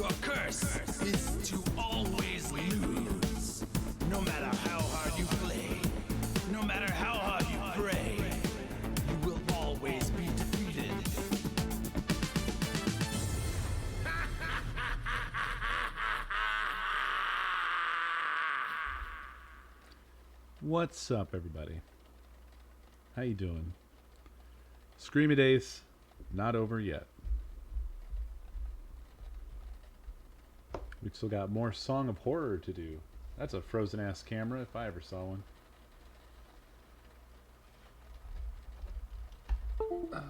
Your curse is to always lose. No matter how hard you play, no matter how hard you pray, you will always be defeated. What's up, everybody? How you doing? Screamy Days, not over yet. We've still got more Song of Horror to do. That's a frozen-ass camera, if I ever saw one. Oh,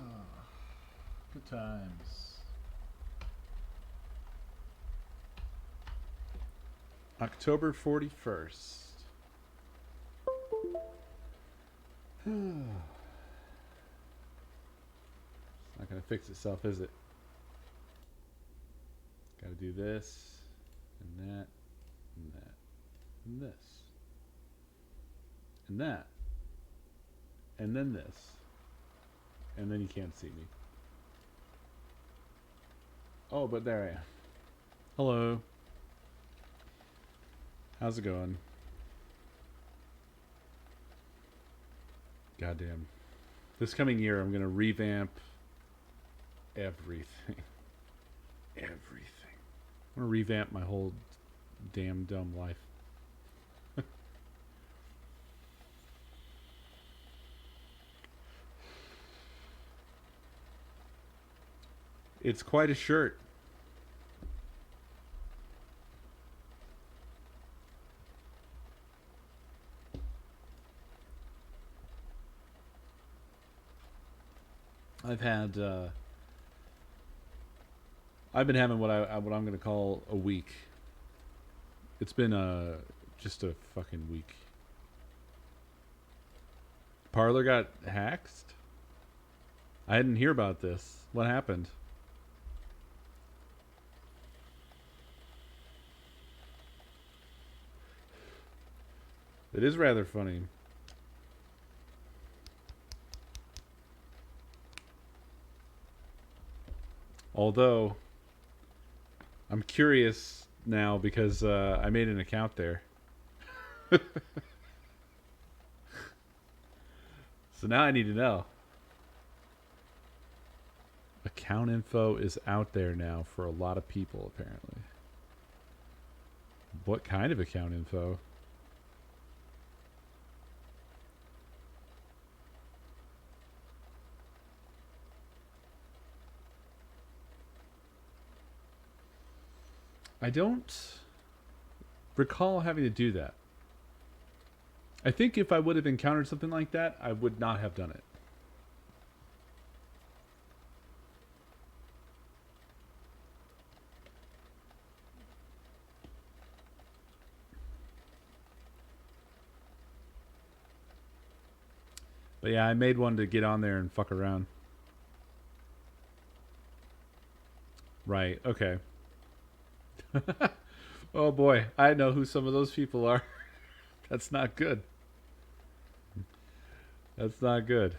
good times. October 41st. It's not going to fix itself, is it? Got to do this, and that, and that, and this, and that, and then this, and then you can't see me. Oh, but there I am. Hello. How's it going? Goddamn. This coming year, I'm going to revamp everything. Everything. I'm going to revamp my whole damn dumb life. It's quite a shirt. I've been having what I'm going to call a week. It's been just a fucking week. Parlor got hacked? I didn't hear about this. What happened? It is rather funny. Although, I'm curious now because I made an account there. So now I need to know. Account info is out there now for a lot of people, apparently. What kind of account info? I don't recall having to do that. I think if I would have encountered something like that, I would not have done it. But yeah, I made one to get on there and fuck around. Right, okay. Oh boy, I know who some of those people are. That's not good. That's not good.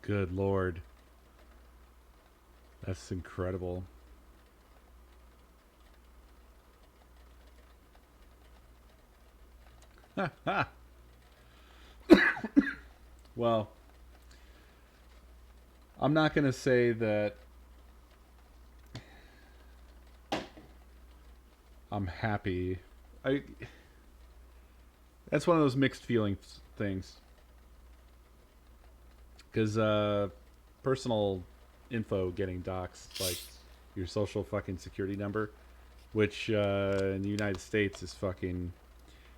Good Lord. That's incredible. Well, I'm not going to say that I'm happy. That's one of those mixed feelings things. Because personal info getting doxxed, like your social fucking security number, which in the United States is fucking...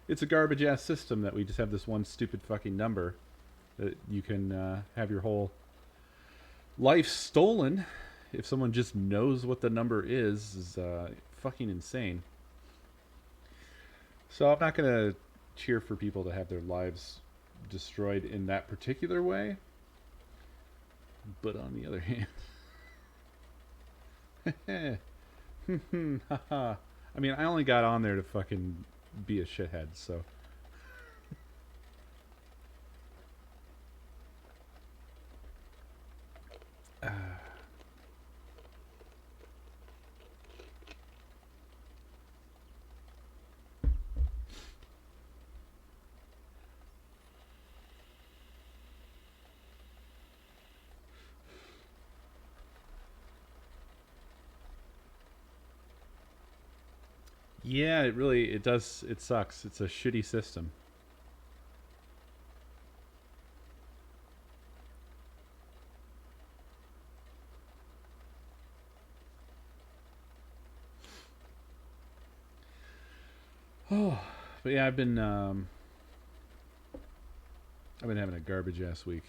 It's a garbage ass system that we just have this one stupid fucking number that you can have your whole life stolen if someone just knows what the number is fucking insane. So I'm not gonna cheer for people to have their lives destroyed in that particular way. But on the other hand, haha. I mean, I only got on there to fucking be a shithead, so. Yeah, it does. It sucks. It's a shitty system. Oh, but yeah, I've been having a garbage ass week.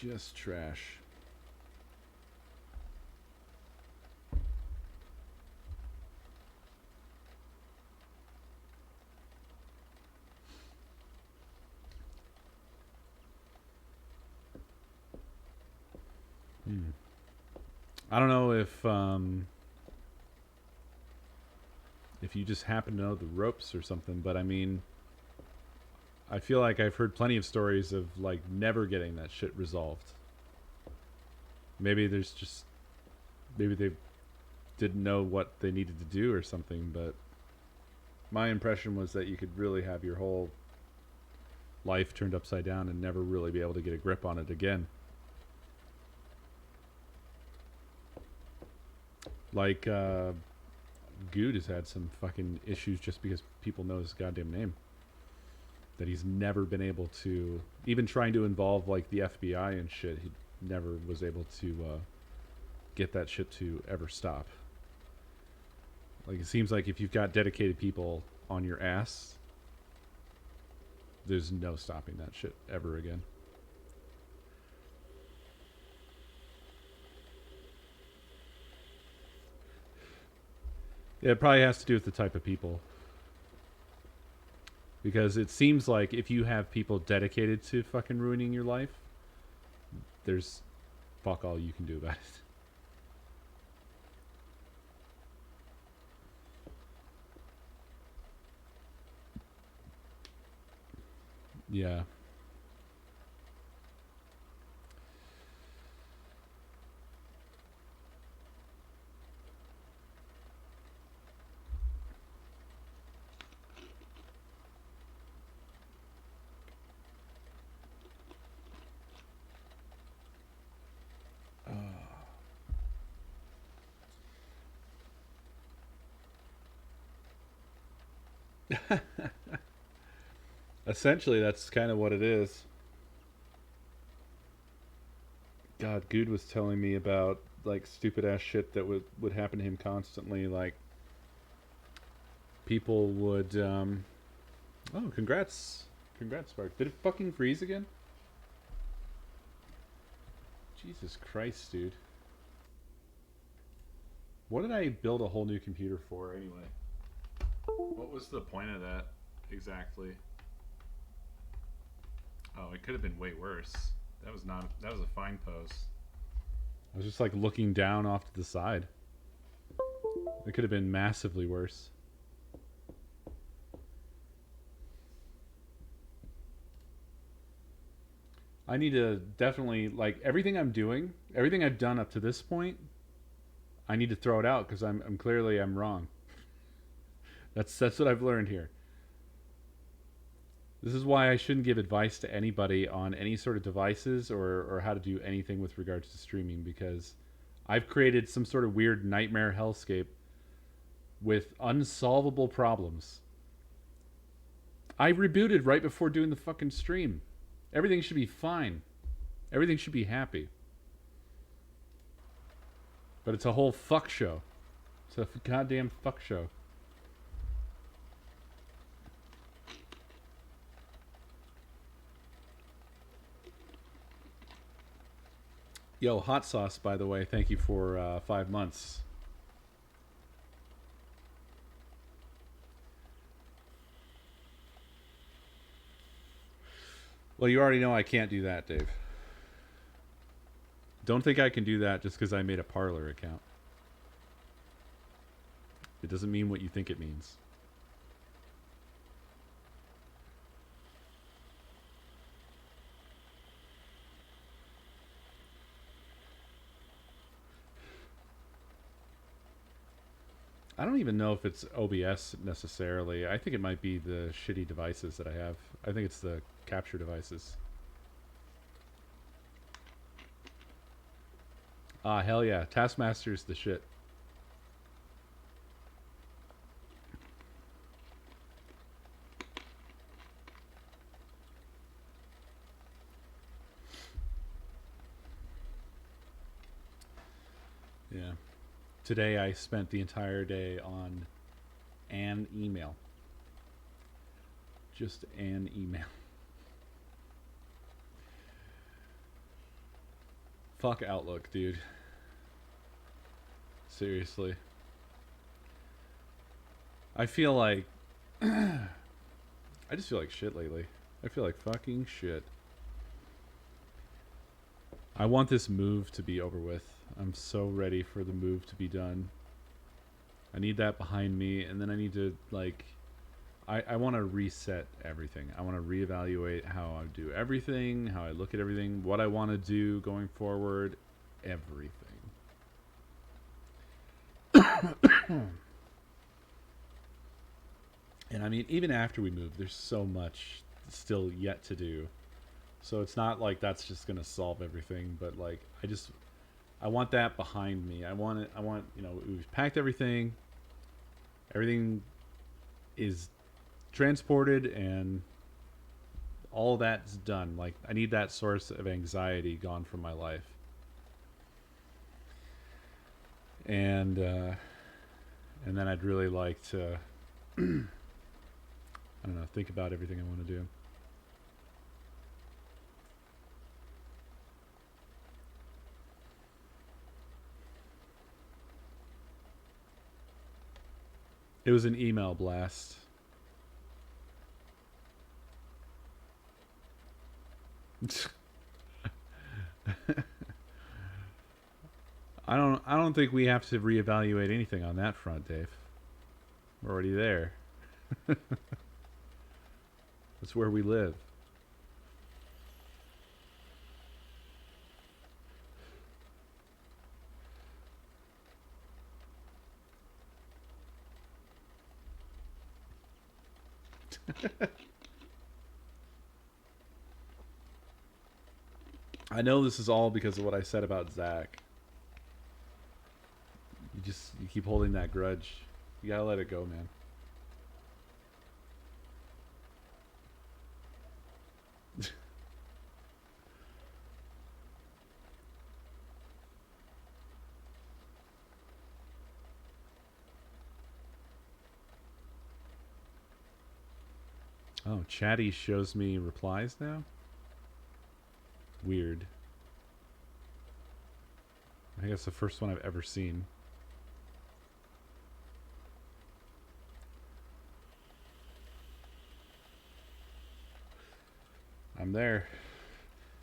Just trash. I don't know if you just happen to know the ropes or something, but I mean, I feel like I've heard plenty of stories of like never getting that shit resolved. Maybe maybe they didn't know what they needed to do or something, but my impression was that you could really have your whole life turned upside down and never really be able to get a grip on it again. Like, Good has had some fucking issues just because people know his goddamn name. That he's never been able to, even trying to involve like the FBI and shit, he never was able to get that shit to ever stop. Like, it seems like if you've got dedicated people on your ass, there's no stopping that shit ever again. Yeah, it probably has to do with the type of people. Because it seems like if you have people dedicated to fucking ruining your life, there's fuck all you can do about it. Yeah. Essentially, that's kind of what it is. God, Good was telling me about like stupid ass shit that would happen to him constantly. Like people would. Oh, congrats, Spark. Did it fucking freeze again? Jesus Christ, dude. What did I build a whole new computer for anyway? What was the point of that exactly? Oh, it could have been way worse. That was not. That was a fine pose. I was just like looking down off to the side. It could have been massively worse. I need to definitely like everything I'm doing, everything I've done up to this point. I need to throw it out because I'm clearly I'm wrong. That's what I've learned here. This is why I shouldn't give advice to anybody on any sort of devices or how to do anything with regards to streaming because I've created some sort of weird nightmare hellscape with unsolvable problems. I rebooted right before doing the fucking stream. Everything should be fine. Everything should be happy. But it's a whole fuck show. It's a goddamn fuck show. Yo, hot sauce, by the way, thank you for 5 months. Well, you already know I can't do that, Dave. Don't think I can do that just because I made a Parlor account. It doesn't mean what you think it means. I don't even know if it's OBS necessarily. I think it might be the shitty devices that I have. I think it's the capture devices. Ah, hell yeah. Taskmaster's the shit. Yeah. Today I spent the entire day on an email. Just an email. Fuck Outlook, dude. Seriously. I feel like... I just feel like shit lately. I feel like fucking shit. I want this move to be over with. I'm so ready for the move to be done. I need that behind me, and then I need to, like... I want to reset everything. I want to reevaluate how I do everything, how I look at everything, what I want to do going forward, everything. And I mean, even after we move, there's so much still yet to do. So it's not like that's just going to solve everything, but like I want that behind me. I want, you know, we've packed everything. Everything is transported and all that's done. Like I need that source of anxiety gone from my life. And then I'd really like to I don't know, think about everything I want to do. It was an email blast. I don't think we have to reevaluate anything on that front, Dave. We're already there. That's where we live. I know this is all because of what I said about Zach. You keep holding that grudge. You gotta let it go, man. Oh, Chatty shows me replies now? Weird. I think that's the first one I've ever seen. I'm there.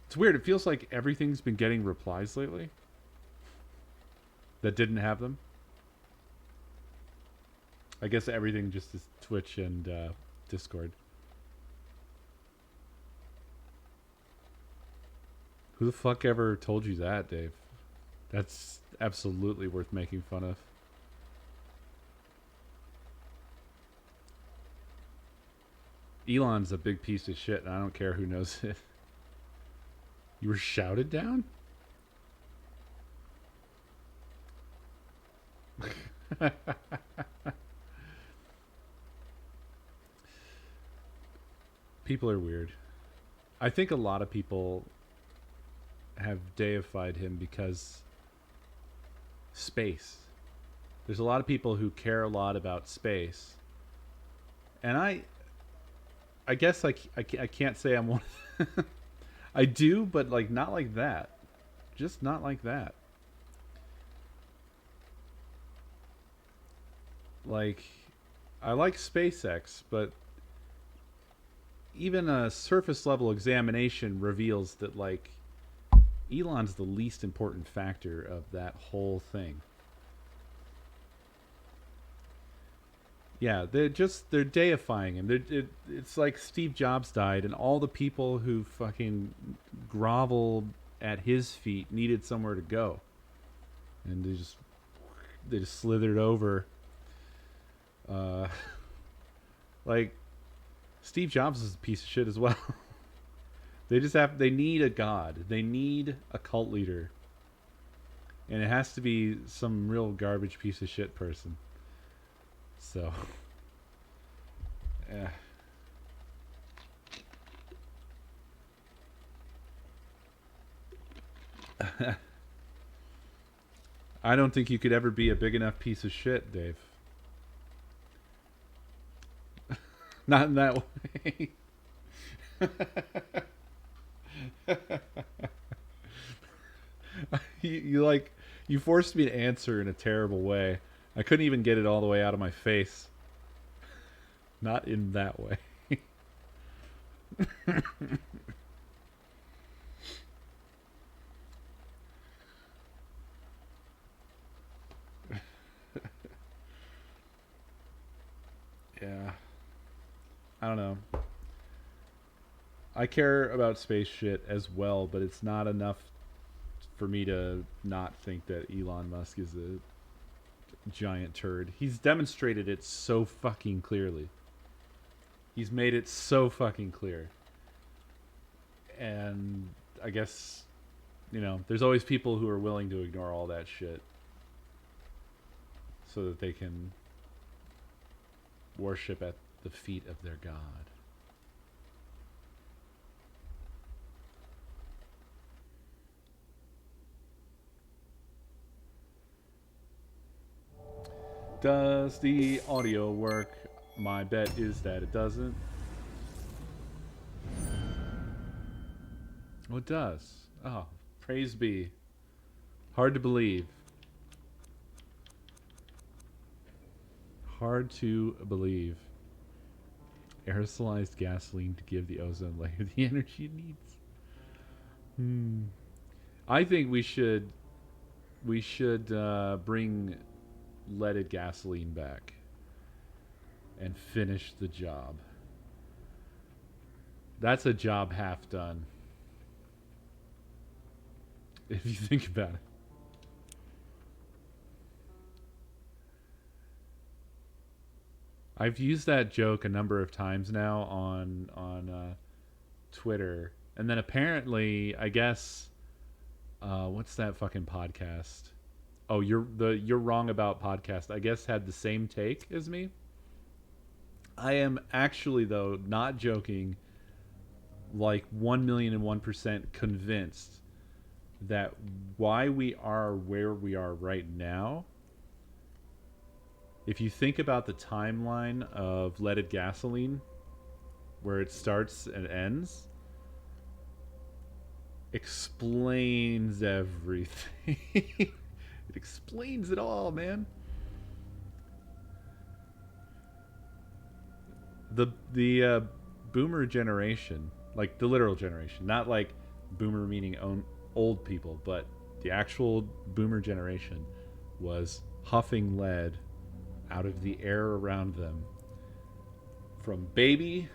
It's weird. It feels like everything's been getting replies lately that didn't have them. I guess everything just is Twitch and Discord. Who the fuck ever told you that, Dave? That's absolutely worth making fun of. Elon's a big piece of shit, and I don't care who knows it. You were shouted down? People are weird. I think a lot of people have deified him because space. There's a lot of people who care a lot about space. And I guess I can't say I'm one. I do, but like not like that. just not like that. Like, I like SpaceX, but even a surface level examination reveals that, like, Elon's the least important factor of that whole thing. Yeah, they're deifying him. It's like Steve Jobs died, and all the people who fucking groveled at his feet needed somewhere to go, and they just slithered over. Uh, like Steve Jobs is a piece of shit as well. They need a god. They need a cult leader, and it has to be some real garbage piece of shit person. So, yeah. I don't think you could ever be a big enough piece of shit, Dave. Not in that way. You forced me to answer in a terrible way. I couldn't even get it all the way out of my face. Not in that way. Yeah. I don't know. I care about space shit as well, but it's not enough for me to not think that Elon Musk is a giant turd. He's demonstrated it so fucking clearly. He's made it so fucking clear. And I guess, there's always people who are willing to ignore all that shit so that they can worship at the feet of their god. Does the audio work? My bet is that it doesn't. Oh, it does. Oh, praise be. Hard to believe. Hard to believe. Aerosolized gasoline to give the ozone layer the energy it needs. I think we should bring leaded gasoline back and finish the job. That's a job half done, if you think about it. I've used that joke a number of times now on Twitter, and then apparently, I guess, what's that fucking podcast? Oh, you're wrong about podcast. I guess had the same take as me. I am actually, though, not joking, like 1,001,001% convinced that why we are where we are right now, if you think about the timeline of leaded gasoline, where it starts and ends, explains everything. It explains it all, man. The boomer generation, like the literal generation, not like boomer meaning old people, but the actual boomer generation was huffing lead out of the air around them from baby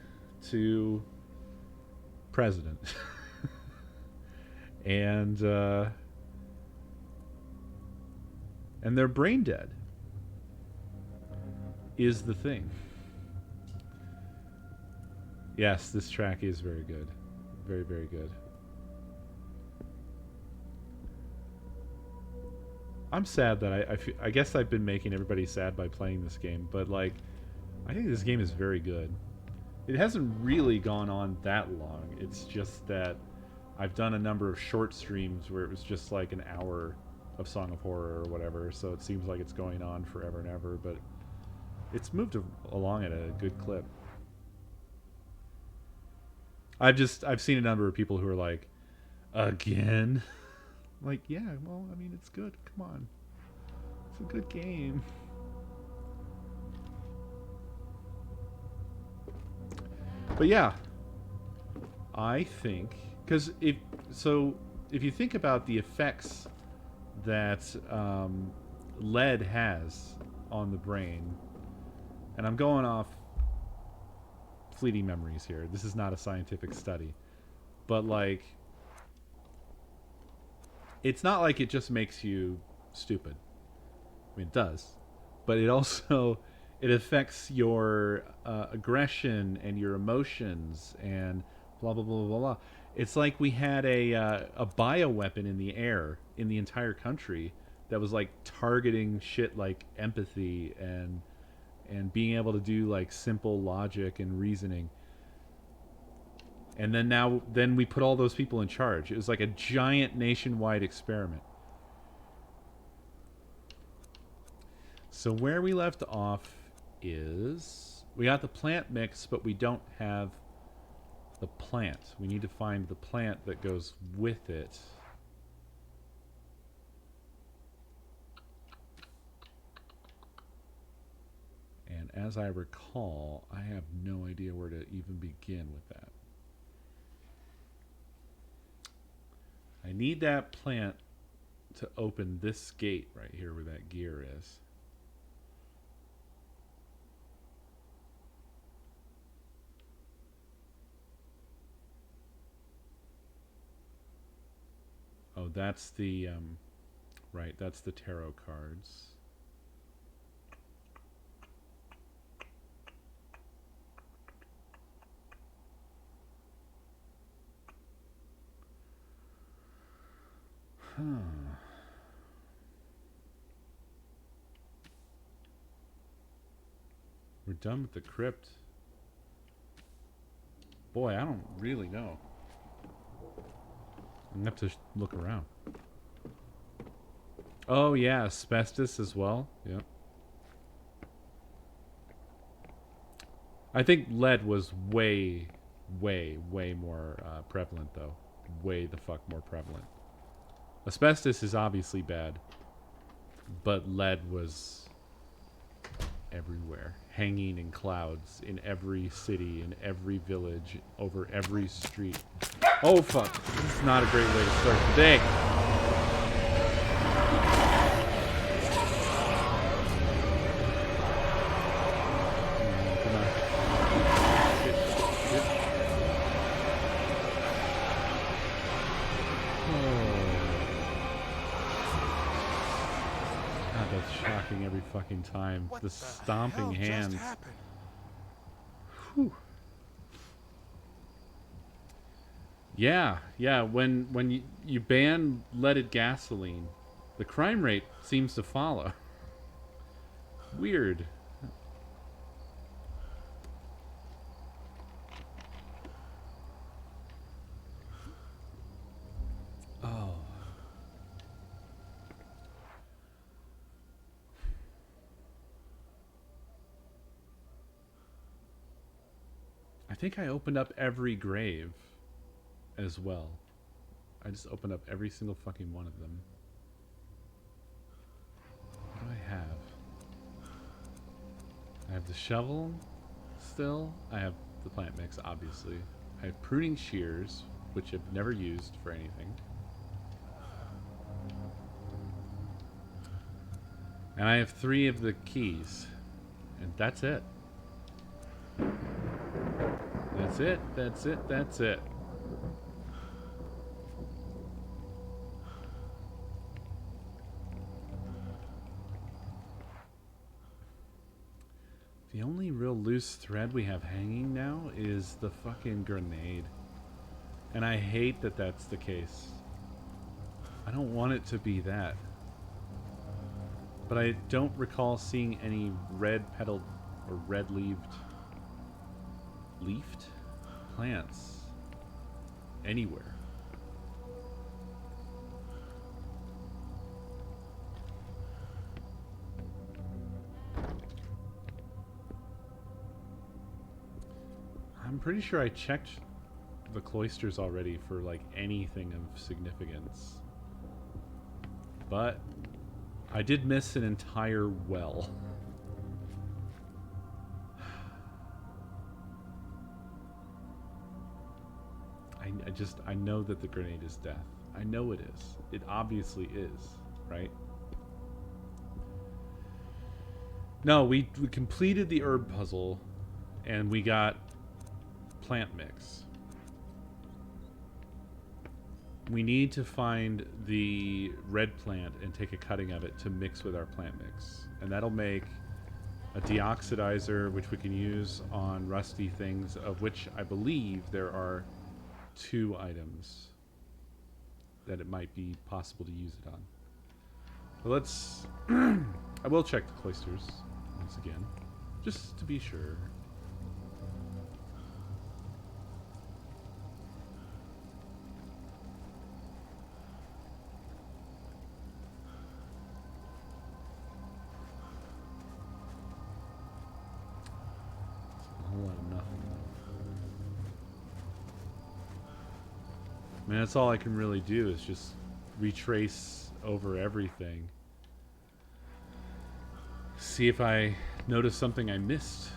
to president. and they're brain dead is the thing. Yes, this track is very good. Very, very good. I'm sad that I guess I've been making everybody sad by playing this game, but like, I think this game is very good. It hasn't really gone on that long. It's just that I've done a number of short streams where it was just like an hour of Song of Horror or whatever, so it seems like it's going on forever and ever, but it's moved along at a good clip. I've seen a number of people who are like, again? Like, yeah, well, I mean, it's good. Come on. It's a good game. But yeah, I think because if you think about the effects that lead has on the brain, and I'm going off fleeting memories here. This is not a scientific study, but like, it's not like it just makes you stupid. I mean, it does, but it also it affects your aggression and your emotions and blah blah blah blah blah. It's like we had a bioweapon in the air in the entire country that was like targeting shit like empathy and being able to do like simple logic and reasoning. And then we put all those people in charge. It was like a giant nationwide experiment. So where we left off is we got the plant mix, but we don't have the plant. We need to find the plant that goes with it. And as I recall, I have no idea where to even begin with that. I need that plant to open this gate right here where that gear is. Oh, that's the right, that's the tarot cards. Huh. We're done with the crypt. Boy, I don't really know. I'm gonna have to look around. Oh yeah, asbestos as well. Yep. I think lead was way more prevalent though. Way the fuck more prevalent. Asbestos is obviously bad, but lead was everywhere, hanging in clouds in every city, in every village, over every street. Oh fuck, this is not a great way to start the day. Come on. Shit. God, that's shocking every fucking time. What the stomping hell hands. just happened? Whew. Yeah. When you ban leaded gasoline, the crime rate seems to follow. Weird. Oh. I think I opened up every grave as well. I just opened up every single fucking one of them. What do I have? I have the shovel still. I have the plant mix, obviously. I have pruning shears, which I've never used for anything. And I have 3 of the keys. And that's it. That's it. That's it. That's it. The only real loose thread we have hanging now is the fucking grenade. And I hate that that's the case. I don't want it to be that. But I don't recall seeing any red-petaled or red-leaved plants anywhere. I'm pretty sure I checked the cloisters already for like anything of significance. But I did miss an entire well. I know that the grenade is death. I know it is. It obviously is, right? No, we completed the herb puzzle, and we got plant mix. We need to find the red plant and take a cutting of it to mix with our plant mix. And that'll make a deoxidizer, which we can use on rusty things, of which I believe there are 2 items that it might be possible to use it on. But let's... I will check the cloisters once again, just to be sure. A whole lot of nothing, though. I mean, that's all I can really do is just retrace over everything. See if I notice something I missed.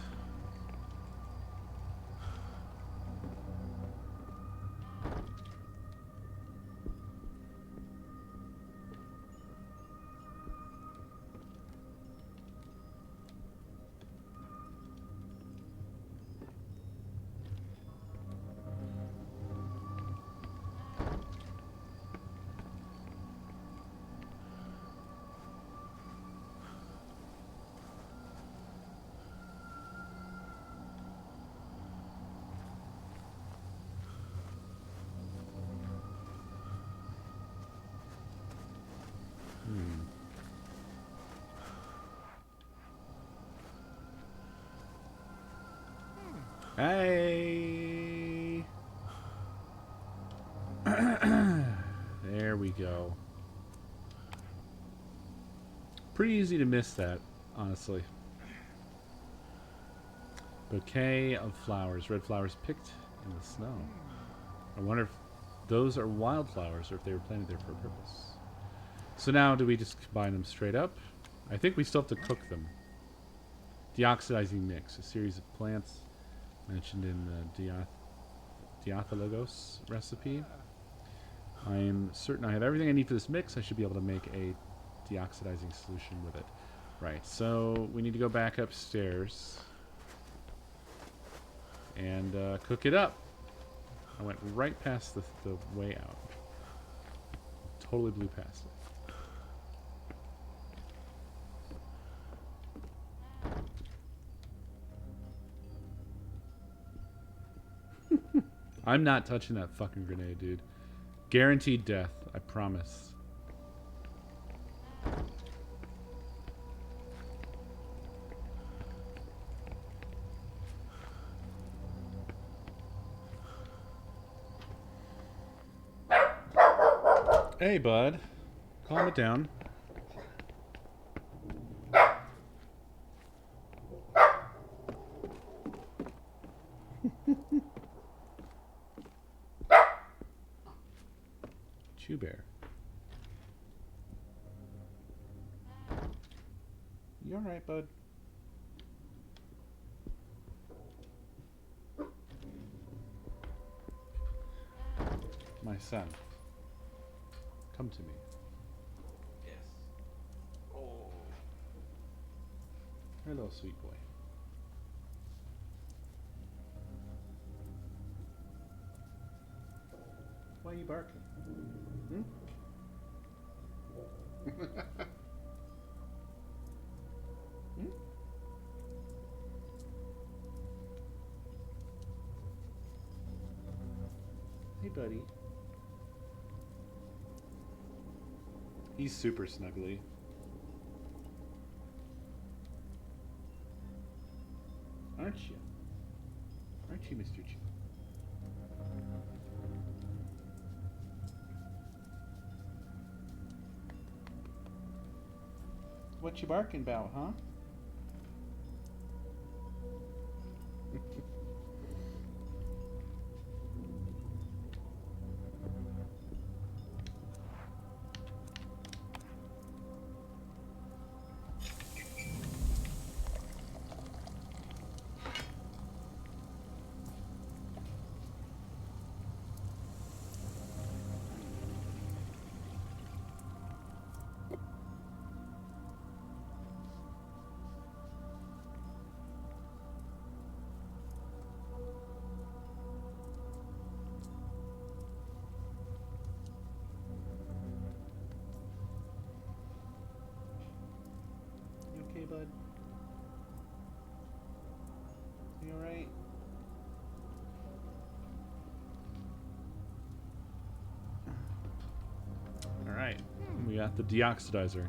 Hey! There we go. Pretty easy to miss that, honestly. Bouquet of flowers. Red flowers picked in the snow. I wonder if those are wildflowers or if they were planted there for a purpose. So now, do we just combine them straight up? I think we still have to cook them. Deoxidizing mix. A series of plants mentioned in the Diathylogos recipe. I am certain I have everything I need for this mix. I should be able to make a deoxidizing solution with it. Right, so we need to go back upstairs and cook it up. I went right past the way out. Totally blew past it. I'm not touching that fucking grenade, dude. Guaranteed death, I promise. Hey, bud. Calm it down. Chew bear. You alright, bud? My son. Come to me. Yes. Oh. Hello, sweet boy. Why are you barking? Hmm? Hmm? Hey, buddy. He's super snuggly. Aren't you? Aren't you, Mr. Chew? What you barking about, huh? Yeah, the deoxidizer.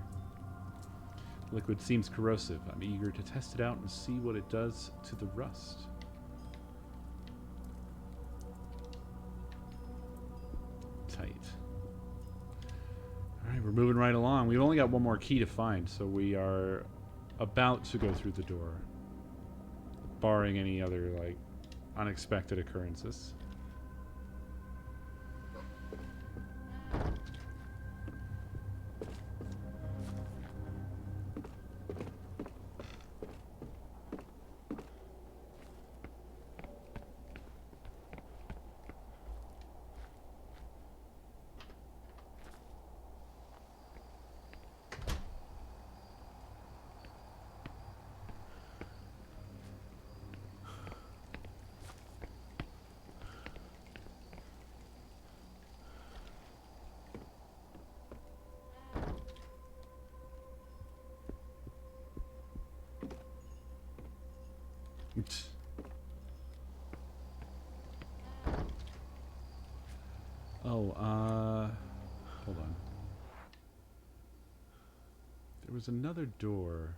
Liquid seems corrosive. I'm eager to test it out and see what it does to the rust. Tight. Alright, we're moving right along. We've only got one more key to find, so we are about to go through the door. Barring any other, like, unexpected occurrences. Oh, hold on. There was another door.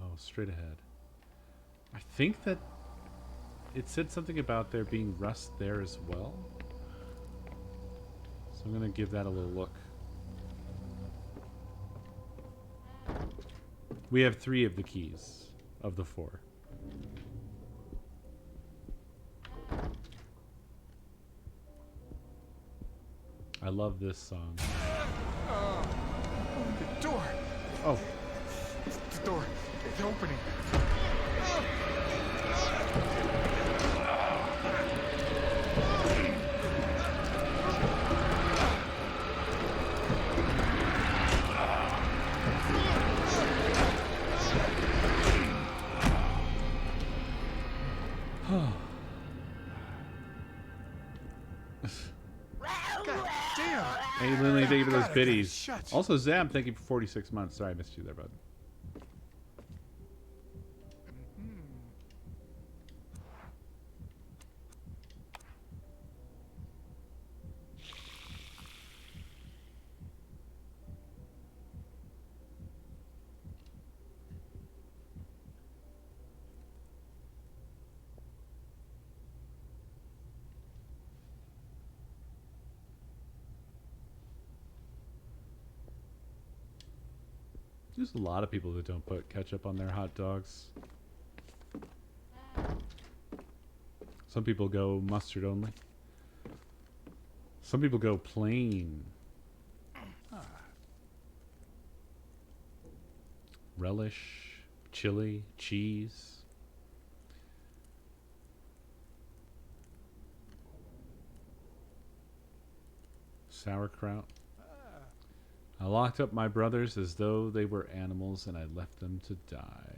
Oh, straight ahead. I think that it said something about there being rust there as well. So I'm gonna give that a little look. We have 3 of the keys of the 4. I love this song. The door! Oh. The door! It's opening! Hey, Lily, thank you for those God, I gotta biddies. shut. Also, Zab, thank you for 46 months. Sorry, I missed you there, bud. There's a lot of people that don't put ketchup on their hot dogs. Some people go mustard only. Some people go plain. Relish, chili, cheese. Sauerkraut. I locked up my brothers as though they were animals and I left them to die.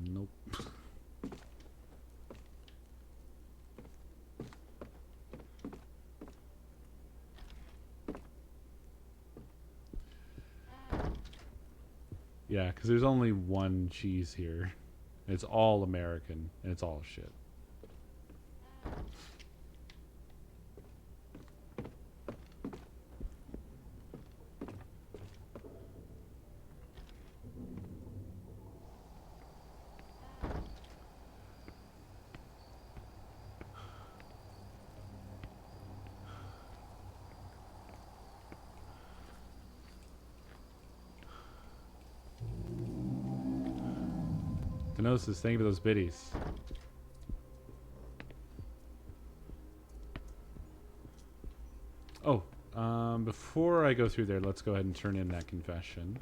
Nope. Yeah, because there's only one cheese here. It's all American and it's all shit. Kenosis, thank you for those biddies. Oh, before I go through there, let's go ahead and turn in that confession.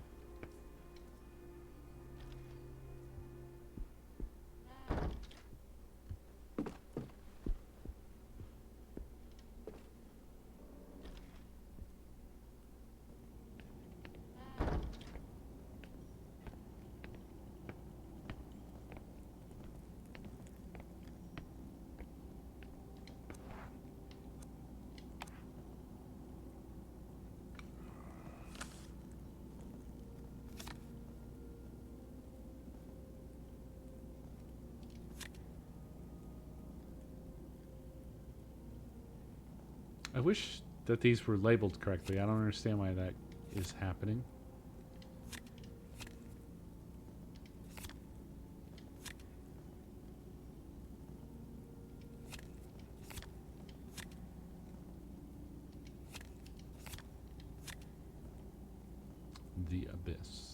I wish that these were labeled correctly. I don't understand why that is happening. The Abyss.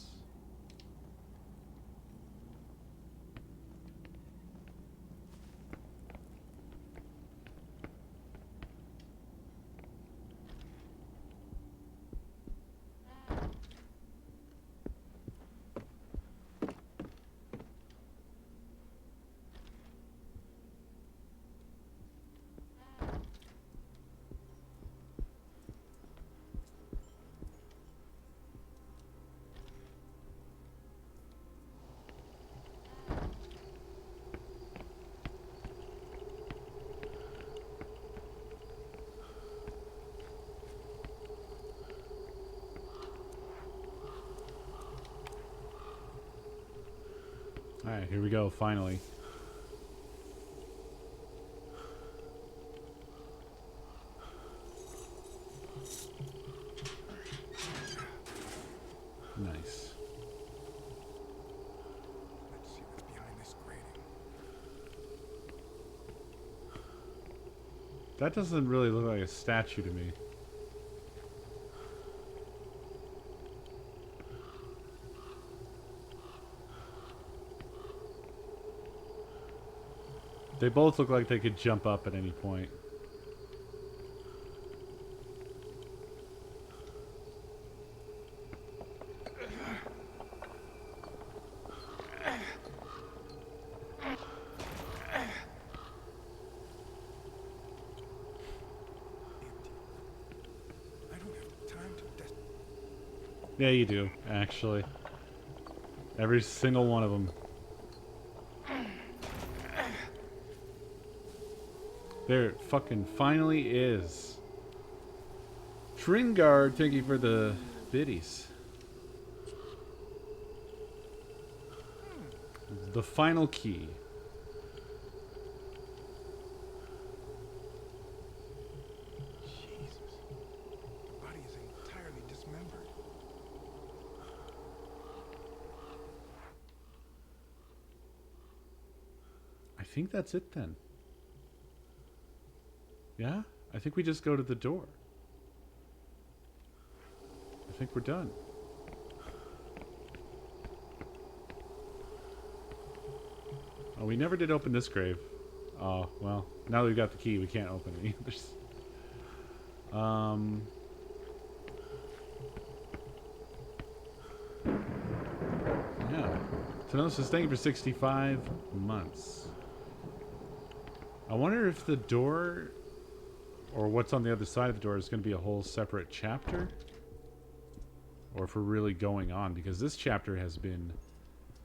Alright, here we go, finally. Nice. Let's see what's behind this grating. That doesn't really look like a statue to me. They both look like they could jump up at any point. I don't have time to Yeah, you do, actually. Every single one of them. There it fucking finally is. Tringard, thank you for the biddies. The final key. Jesus. The body is entirely dismembered. I think that's it then. Yeah? I think we just go to the door. I think we're done. Oh, we never did open this grave. Oh, well, now that we've got the key, we can't open it either. Yeah. Tenosis, thank you for 65 months. I wonder if the door, or what's on the other side of the door, is going to be a whole separate chapter, or if we're really going on, because this chapter has been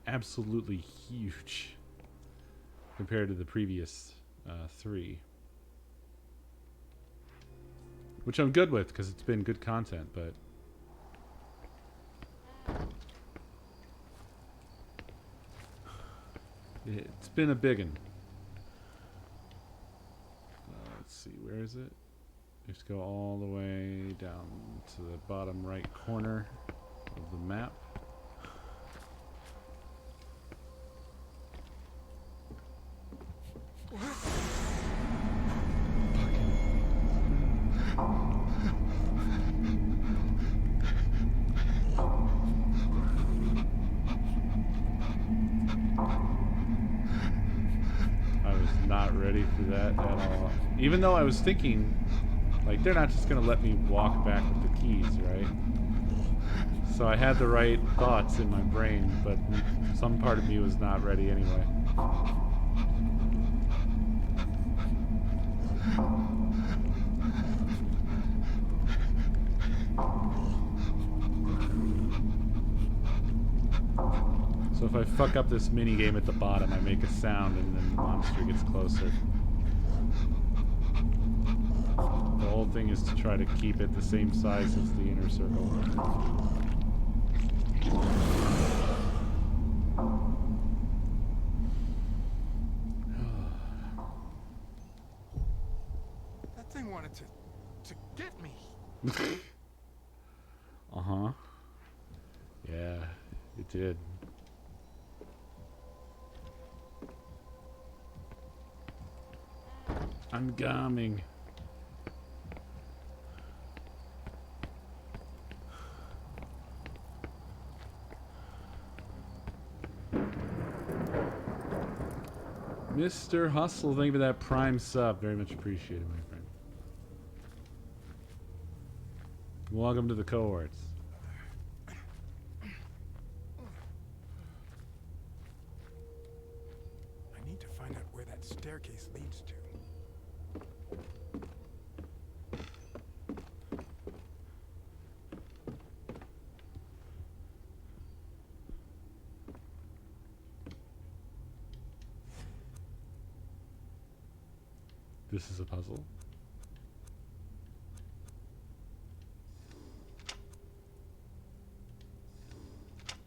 absolutely huge compared to the previous 3, which I'm good with because it's been good content, but it's been a biggin. Let's see, where is it? You have to go all the way down to the bottom right corner of the map. I was not ready for that at all. Even though I was thinking, like, they're not just going to let me walk back with the keys, right? So I had the right thoughts in my brain, but some part of me was not ready anyway. So if I fuck up this mini game at the bottom, I make a sound and then the monster gets closer. The whole thing is to try to keep it the same size as the inner circle. That thing wanted to to get me. Uh-huh. Yeah, it did. I'm coming. Mr. Hustle, thank you for that prime sub. Very much appreciated, my friend. Welcome to the cohorts. I need to find out where that staircase leads to. This is a puzzle.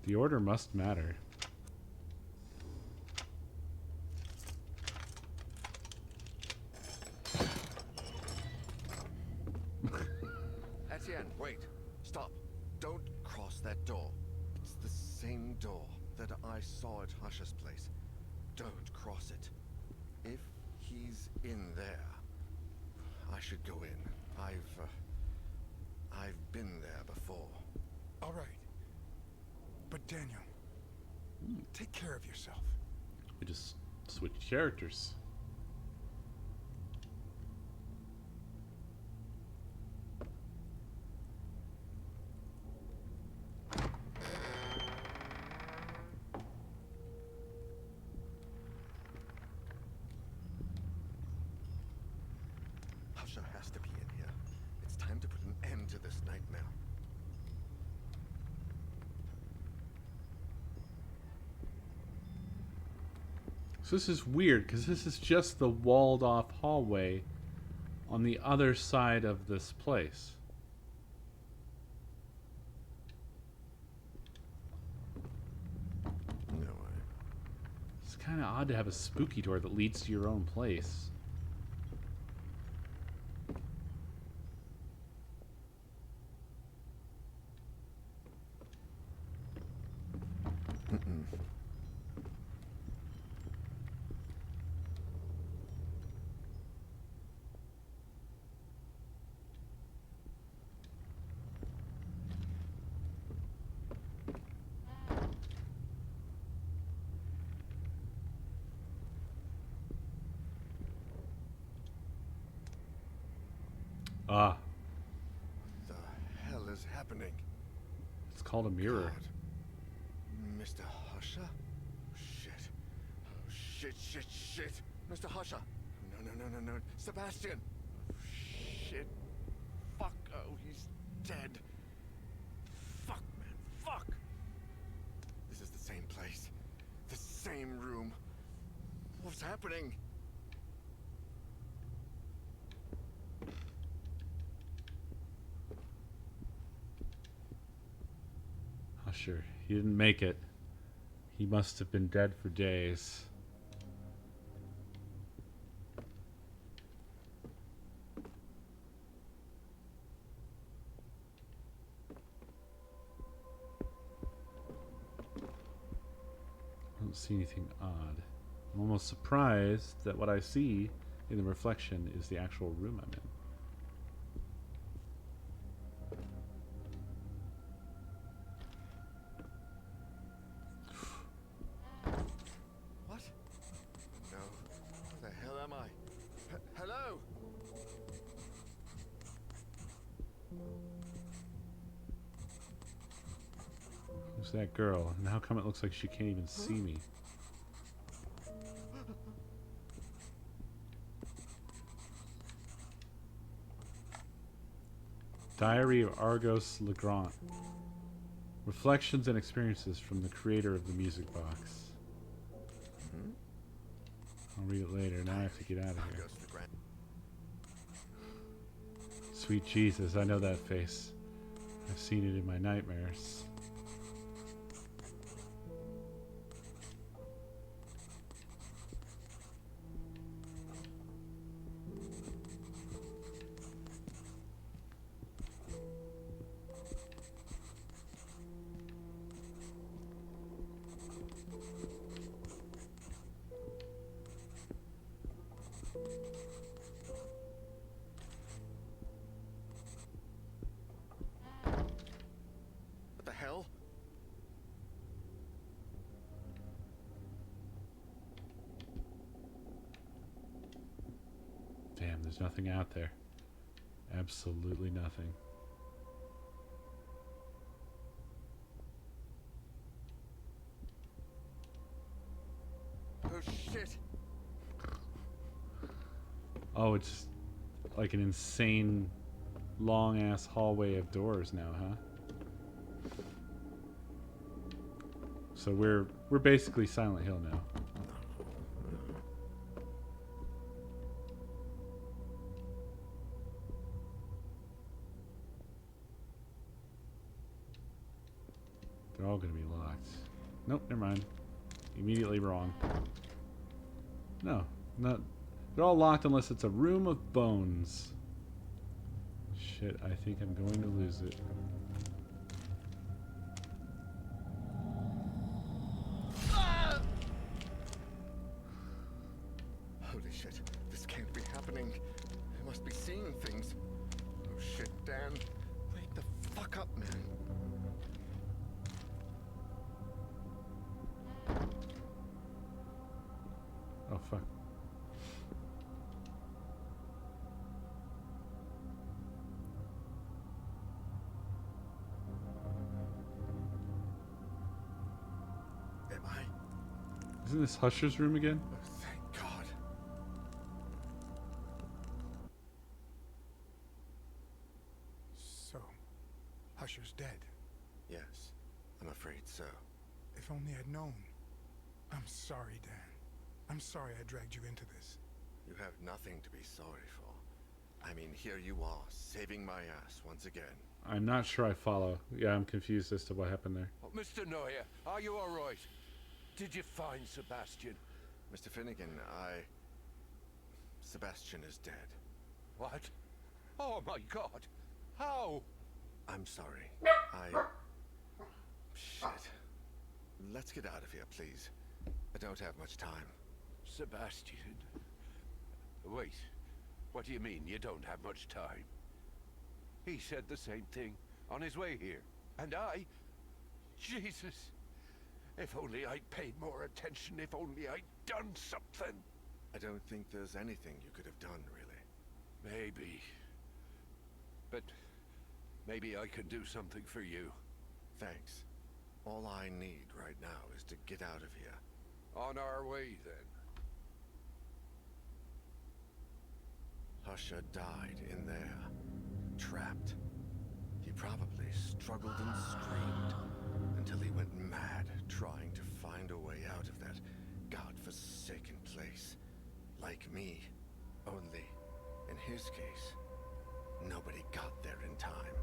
The order must matter. Etienne, wait. Stop. Don't cross that door. It's the same door that I saw at Hush's place. Don't cross it. If he's in there, I should go in. I've been there before. All right. But Daniel, take care of yourself. We just switched characters. Husha has to be in here. It's time to put an end to this nightmare. So this is weird, because this is just the walled-off hallway on the other side of this place. No way. It's kind of odd to have a spooky door that leads to your own place. Ah, What the hell is happening? it's called a mirror. God. Mr. Husha? Shit. Oh, shit. Mr. Husha. No. Sebastian. Oh, shit. Fuck. Oh, he's dead. Fuck, man. Fuck. This is the same place. The same room. What's happening? Oh, sure. He didn't make it. He must have been dead for days. I don't see anything odd. I'm almost surprised that what I see in the reflection is the actual room I'm in. What? No. Where the hell am I? Hello? Who's that girl? And how come it looks like she can't even see me? Diary of Argos Legrand. Reflections and experiences from the creator of the music box. I'll read it later. Now I have to get out of here. Goes to the grand. Sweet Jesus, I know that face. I've seen it in my nightmares. There's nothing out there. Absolutely nothing. Oh shit! Oh, it's like an insane long ass hallway of doors now, huh? So we're basically Silent Hill now. They're all gonna be locked. Nope, never mind. Immediately wrong. No, not. They're all locked unless it's a room of bones. Shit, I think I'm going to lose it. Holy shit, this can't be happening. I must be seeing things. Oh shit, Dan. Wake the fuck up, man. Oh, fuck. Am I? Isn't this Husher's room again? Oh, thank God. So, Husher's dead. Yes, I'm afraid so. If only I'd known. I'm sorry, Dan. I'm sorry I dragged you into this. You have nothing to be sorry for. I mean, here you are, saving my ass once again. I'm not sure I follow. Yeah, I'm confused as to what happened there. Oh, Mr. Neuer, are you all right? Did you find Sebastian? Mr. Finnegan, Sebastian is dead. What? Oh my God! How? I'm sorry. Shit. Let's get out of here, please. I don't have much time. Sebastian? Wait, what do you mean you don't have much time? He said the same thing on his way here. And I... Jesus! If only I'd paid more attention, if only I'd done something. I don't think there's anything you could have done, really. Maybe. But maybe I can do something for you. Thanks. All I need right now is to get out of here. On our way, then. Husher died in there, trapped. He probably struggled and screamed until he went mad trying to find a way out of that godforsaken place. Like me, only, in his case, nobody got there in time.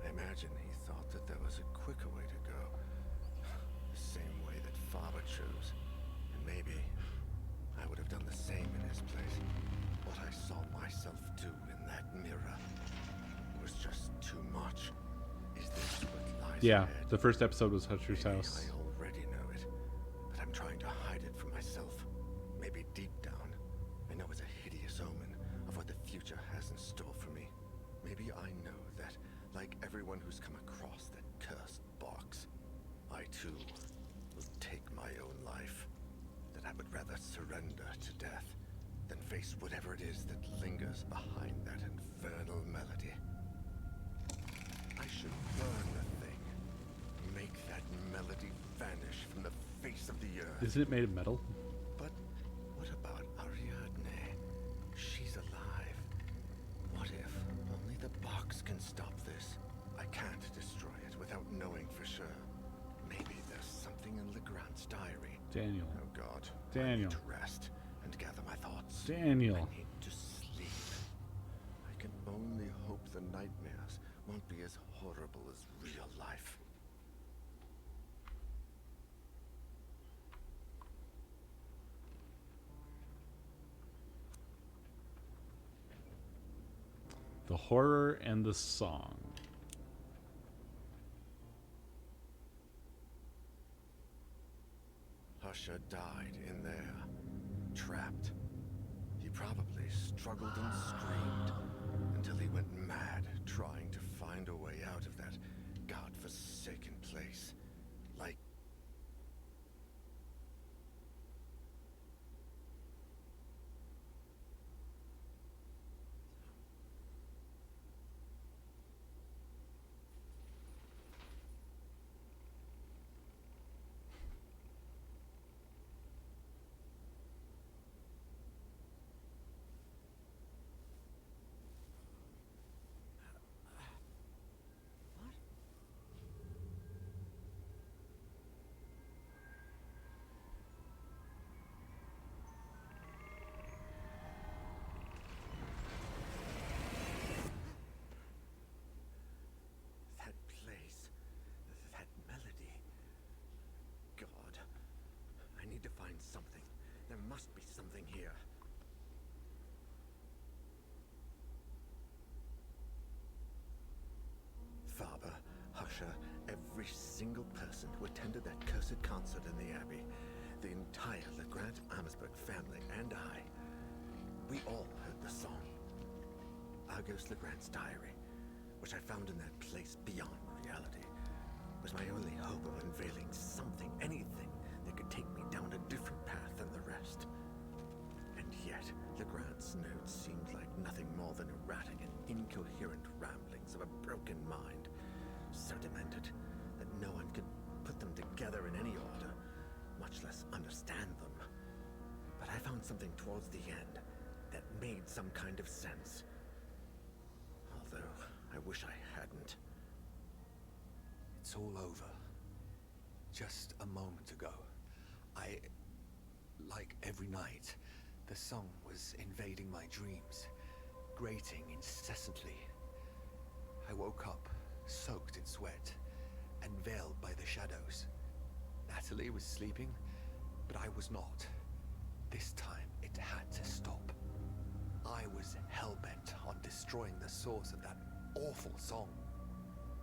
I imagine he thought that there was a quicker way to go. The same way that Father chose. And maybe I would have done the same in his place. What I saw myself do in that mirror was just too much. Is this what lies Yeah, ahead? the first episode was Husher's Maybe house. I already know it, but I'm trying to hide it from myself. Maybe deep down, I know it's a hideous omen of what the future has in store for me. Maybe I know that, like everyone who's come across that cursed box, I too will take my own life. That I would rather surrender to death than face whatever it is that lingers behind that infernal melody. I should burn the thing. Make that melody vanish from the face of the earth. Isn't it made of metal? But what about Ariadne? She's alive. What if only the box can stop this? I can't destroy it without knowing for sure. Maybe there's something in Legrand's diary. Daniel. Oh God. Daniel. I need to rest and gather my thoughts. Daniel. I need to sleep. I can only hope the nightmares won't be as horrible as real life. The horror and the song. Husher died in there, trapped. He probably struggled and screamed until he went mad trying to find a way out of that godforsaken place. Like... There must be something here. Faber, Husher, every single person who attended that cursed concert in the Abbey, the entire Legrand Amherstburg family and I, we all heard the song. Auguste Legrand's diary, which I found in that place beyond reality, was my only hope of unveiling something, anything, that could take me down a different path than the rest. And yet, Legrand's notes seemed like nothing more than erratic and incoherent ramblings of a broken mind, so demented that no one could put them together in any order, much less understand them. But I found something towards the end that made some kind of sense. Although, I wish I hadn't. It's all over. Just a moment ago, like every night, the song was invading my dreams, grating incessantly. I woke up, soaked in sweat, and veiled by the shadows. Natalie was sleeping, but I was not. This time, it had to stop. I was hell-bent on destroying the source of that awful song.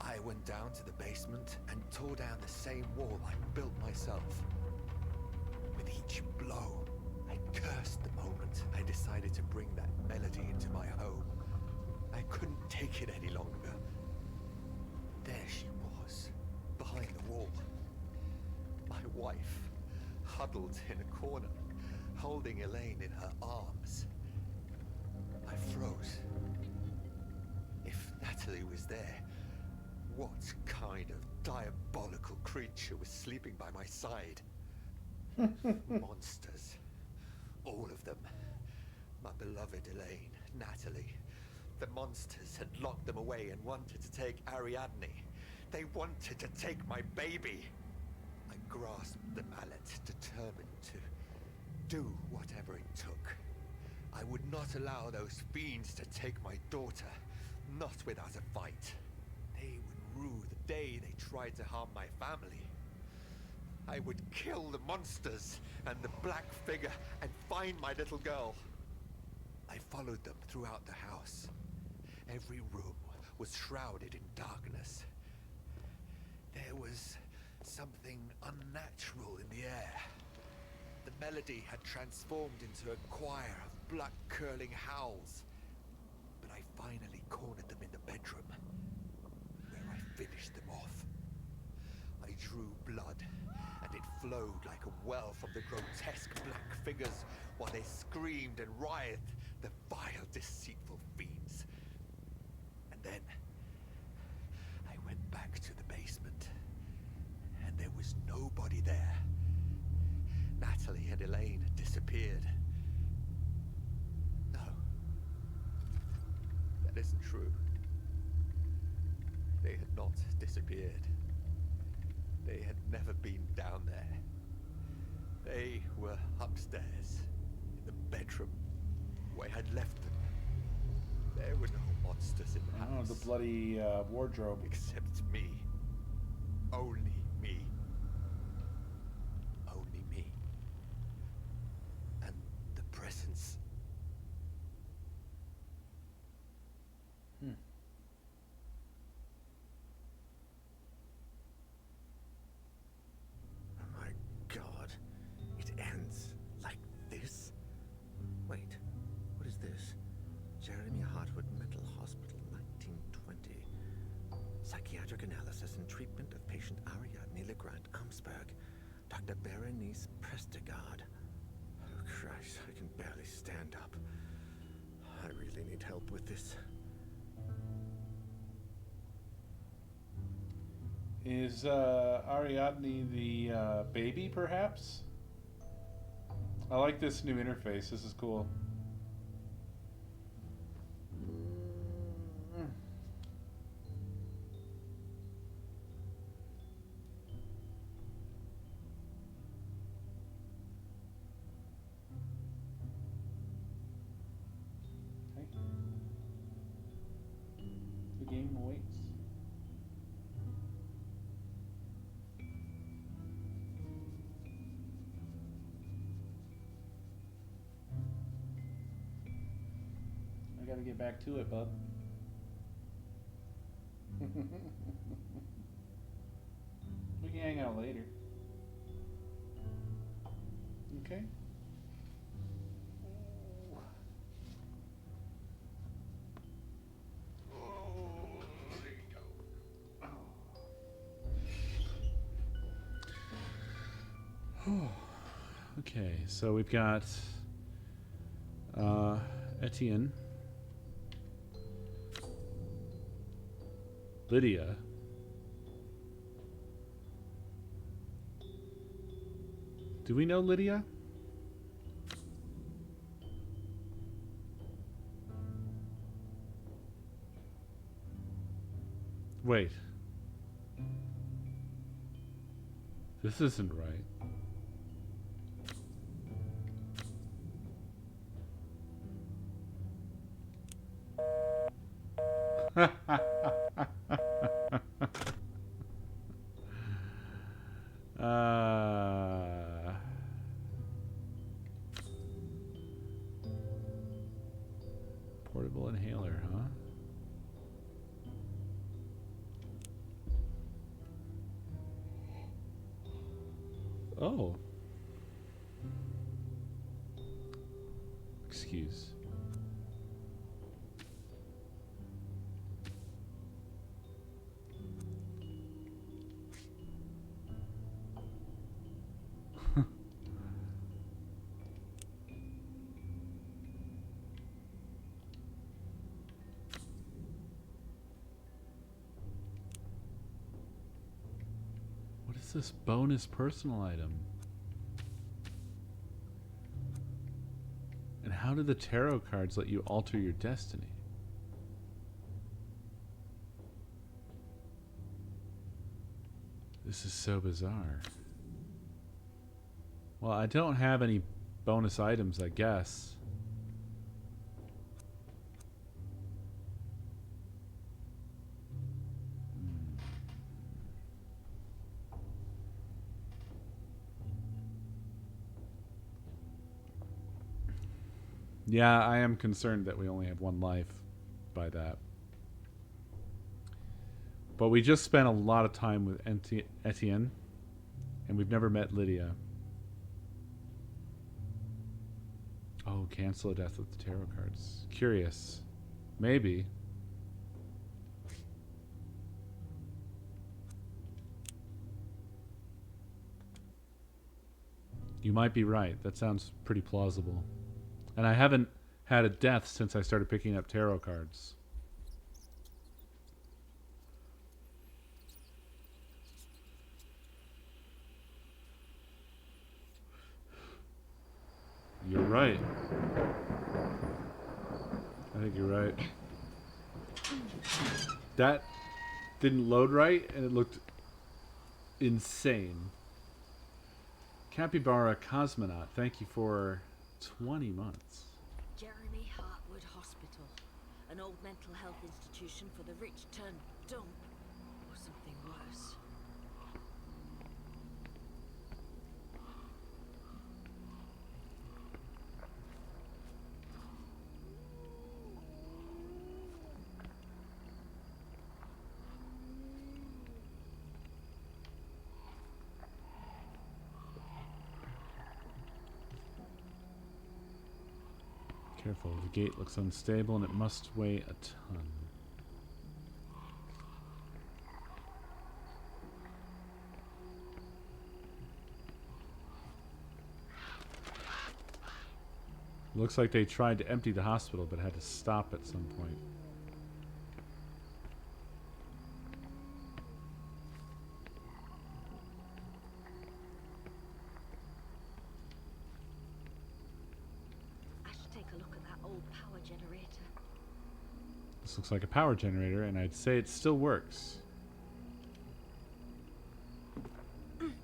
I went down to the basement and tore down the same wall I built myself. With each blow, I cursed the moment I decided to bring that melody into my home. I couldn't take it any longer. There she was, behind the wall. My wife, huddled in a corner, holding Elaine in her arms. I froze. If Natalie was there, what kind of diabolical creature was sleeping by my side? Monsters. All of them. My beloved Elaine, Natalie. The monsters had locked them away and wanted to take Ariadne. They wanted to take my baby. I grasped the mallet, determined to do whatever it took. I would not allow those fiends to take my daughter, not without a fight. They would rue the day they tried to harm my family. I would kill the monsters and the black figure and find my little girl. I followed them throughout the house. Every room was shrouded in darkness. There was something unnatural in the air. The melody had transformed into a choir of blood-curdling howls. But I finally cornered them in the bedroom, where I finished them off. I drew blood, and it flowed like a well from the grotesque black figures while they screamed and writhed, the vile, deceitful fiends. And then I went back to the basement, and there was nobody there. Natalie and Elaine had disappeared. No, that isn't true. They had not disappeared. They had never been down there. They were upstairs, in the bedroom, where I had left them. There were no monsters in the house. Oh, the bloody wardrobe. Except me. Only me. Only me. And the presence. Oh my God. It ends like this? Wait, what is this? Jeremy Hartwood Mental Hospital, 1920. Psychiatric analysis and treatment of patient Ariadne Legrand Amherstburg. Dr. Berenice Prestegard. Oh Christ, I can barely stand up. I really need help with this. Is Ariadne the baby, perhaps? I like this new interface. This is cool. Okay. The game waits. I gotta get back to it, bub. We can hang out later. Okay. Okay, so we've got Etienne, Lydia, do we know Lydia? Wait. This isn't right. Portable inhaler, huh? Oh. Excuse. What is this bonus personal item? And how do the tarot cards let you alter your destiny? This is so bizarre. Well, I don't have any bonus items, I guess. Yeah, I am concerned that we only have one life by that. But we just spent a lot of time with Etienne, and we've never met Lydia. Oh, cancel a death with the tarot cards. Curious. Maybe. You might be right. That sounds pretty plausible. And I haven't had a death since I started picking up tarot cards. You're right. I think you're right. That didn't load right, and it looked insane. Capybara Cosmonaut, thank you for 20 months. Jeremy Hartwood Hospital, an old mental health institution for the rich turned dumb, or something worse. Careful, the gate looks unstable and it must weigh a ton. Looks like they tried to empty the hospital but had to stop at some point. This looks like a power generator, and I'd say it still works. The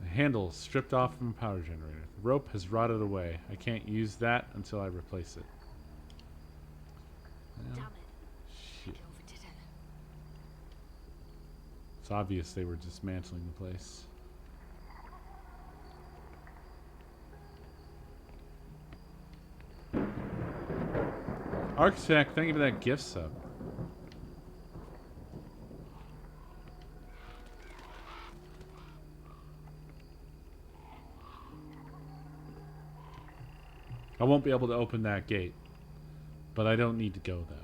handle stripped off from a power generator. The rope has rotted away. I can't use that until I replace it. Well, Damn it. shit. I overdid it. It's obvious they were dismantling the place. Architect, thank you for that gift sub. I won't be able to open that gate, but I don't need to go that way.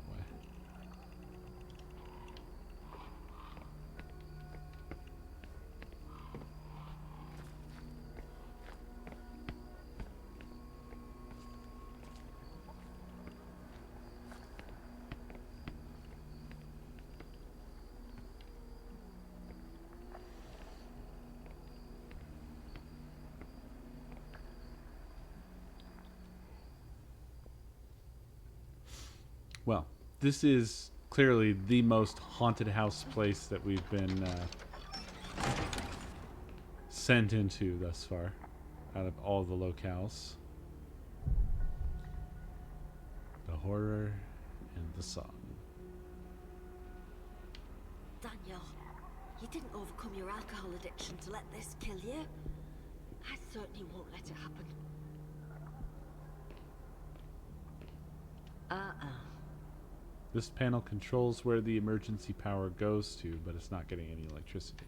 Well, this is clearly the most haunted house place that we've been sent into thus far, out of all the locales. The horror and the song. Daniel, you didn't overcome your alcohol addiction to let this kill you. I certainly won't let it happen. This panel controls where the emergency power goes to, but it's not getting any electricity.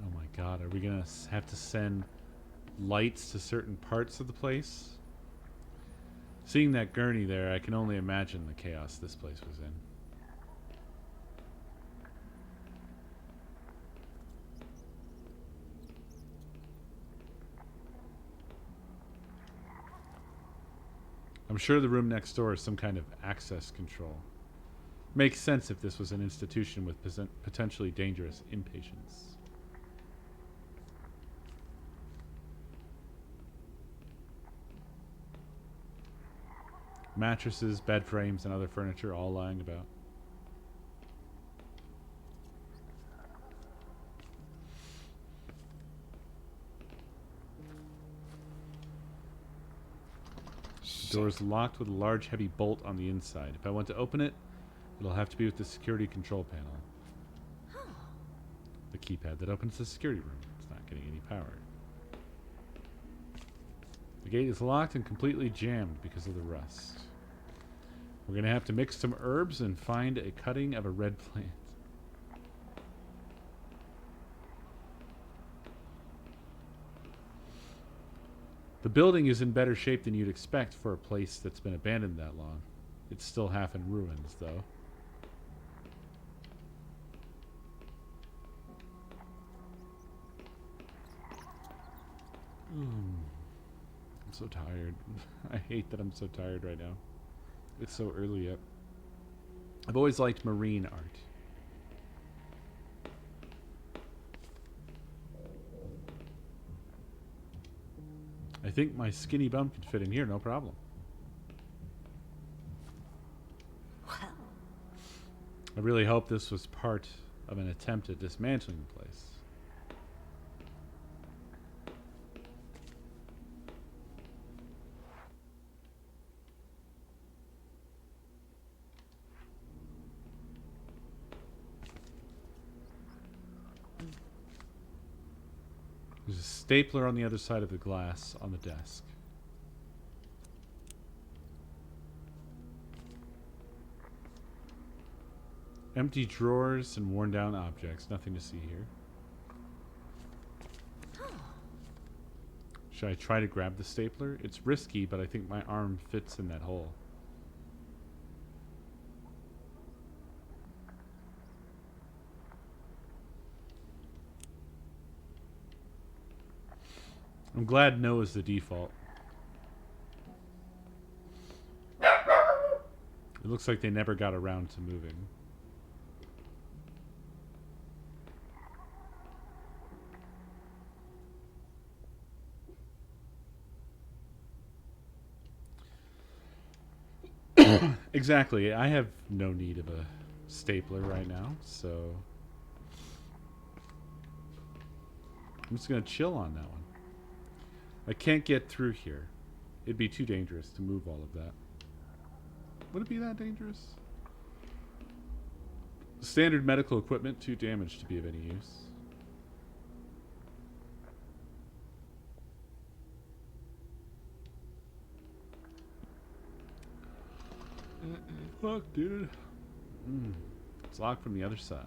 Oh my god, are we gonna have to send lights to certain parts of the place? Seeing that gurney there, I can only imagine the chaos this place was in. I'm sure the room next door is some kind of access control. Makes sense if this was an institution with potentially dangerous inpatients. Mattresses, bed frames, and other furniture all lying about. The door is locked with a large heavy bolt on the inside. If I want to open it, it'll have to be with the security control panel. The keypad that opens the security room. It's not getting any power. The gate is locked and completely jammed because of the rust. We're going to have to mix some herbs and find a cutting of a red plant. The building is in better shape than you'd expect for a place that's been abandoned that long. It's still half in ruins, though. I'm so tired. I hate that I'm so tired right now. It's so early yet. I've always liked marine art. I think my skinny bum could fit in here, no problem. Well, I really hope this was part of an attempt at dismantling the place. There's a stapler on the other side of the glass on the desk. Empty drawers and worn down objects. Nothing to see here. Should I try to grab the stapler? It's risky, but I think my arm fits in that hole. I'm glad no is the default. It looks like they never got around to moving. Exactly. I have no need of a stapler right now, so I'm just going to chill on that one. I can't get through here. It'd be too dangerous to move all of that. Would it be that dangerous? Standard medical equipment, too damaged to be of any use. Fuck, dude. It's locked from the other side.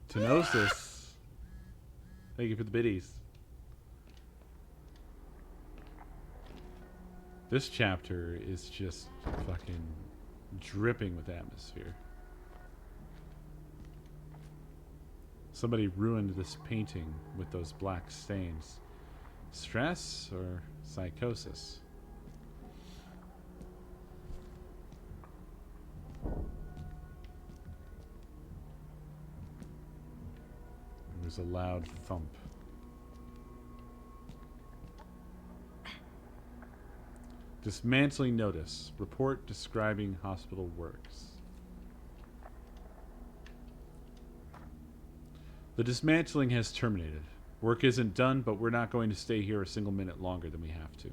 Tenosis. Thank you for the biddies. This chapter is just fucking dripping with atmosphere. Somebody ruined this painting with those black stains. Stress or psychosis? There's a loud thump. Dismantling notice. Report describing hospital works. The dismantling has terminated. Work isn't done, but we're not going to stay here a single minute longer than we have to.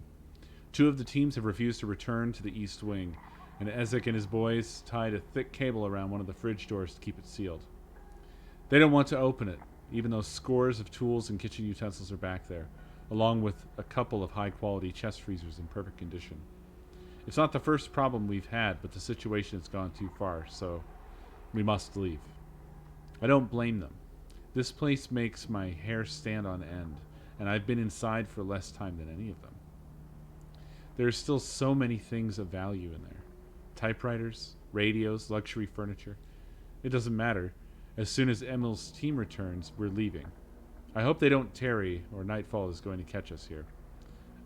2 of the teams have refused to return to the East Wing, and Ezek and his boys tied a thick cable around one of the fridge doors to keep it sealed. They don't want to open it, even though scores of tools and kitchen utensils are back there, along with a couple of high-quality chest freezers in perfect condition. It's not the first problem we've had, but the situation has gone too far, so we must leave. I don't blame them. This place makes my hair stand on end, and I've been inside for less time than any of them. There's still so many things of value in there. Typewriters, radios, luxury furniture. It doesn't matter. As soon as Emil's team returns, we're leaving. I hope they don't tarry, or nightfall is going to catch us here.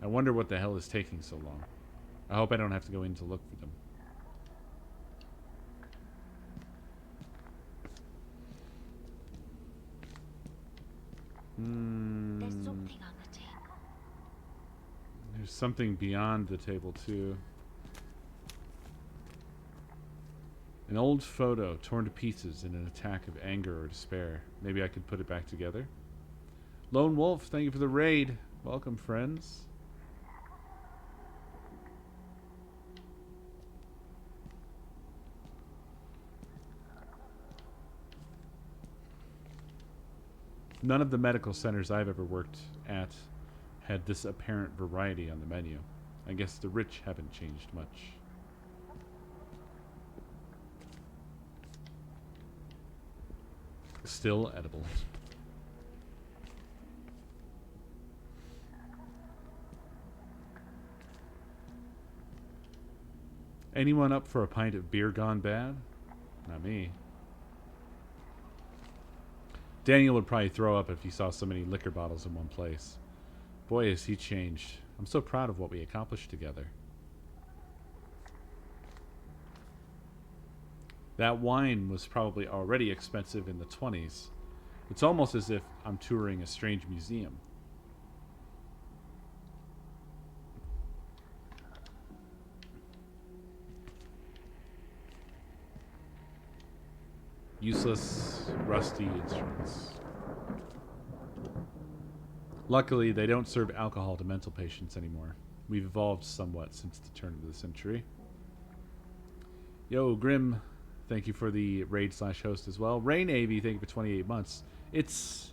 I wonder what the hell is taking so long. I hope I don't have to go in to look for them. There's something on the table. There's something beyond the table, too. An old photo torn to pieces in an attack of anger or despair. Maybe I could put it back together. Lone Wolf, thank you for the raid. Welcome, friends. None of the medical centers I've ever worked at had this apparent variety on the menu. I guess the rich haven't changed much. Still edible. Anyone up for a pint of beer gone bad? Not me. Daniel would probably throw up if he saw so many liquor bottles in one place. Boy, has he changed. I'm so proud of what we accomplished together. That wine was probably already expensive in the 20s. It's almost as if I'm touring a strange museum. Useless, rusty instruments. Luckily, they don't serve alcohol to mental patients anymore. We've evolved somewhat since the turn of the century. Yo, Grim, thank you for the raid/host as well. Ray Navy, thank you for 28 months. It's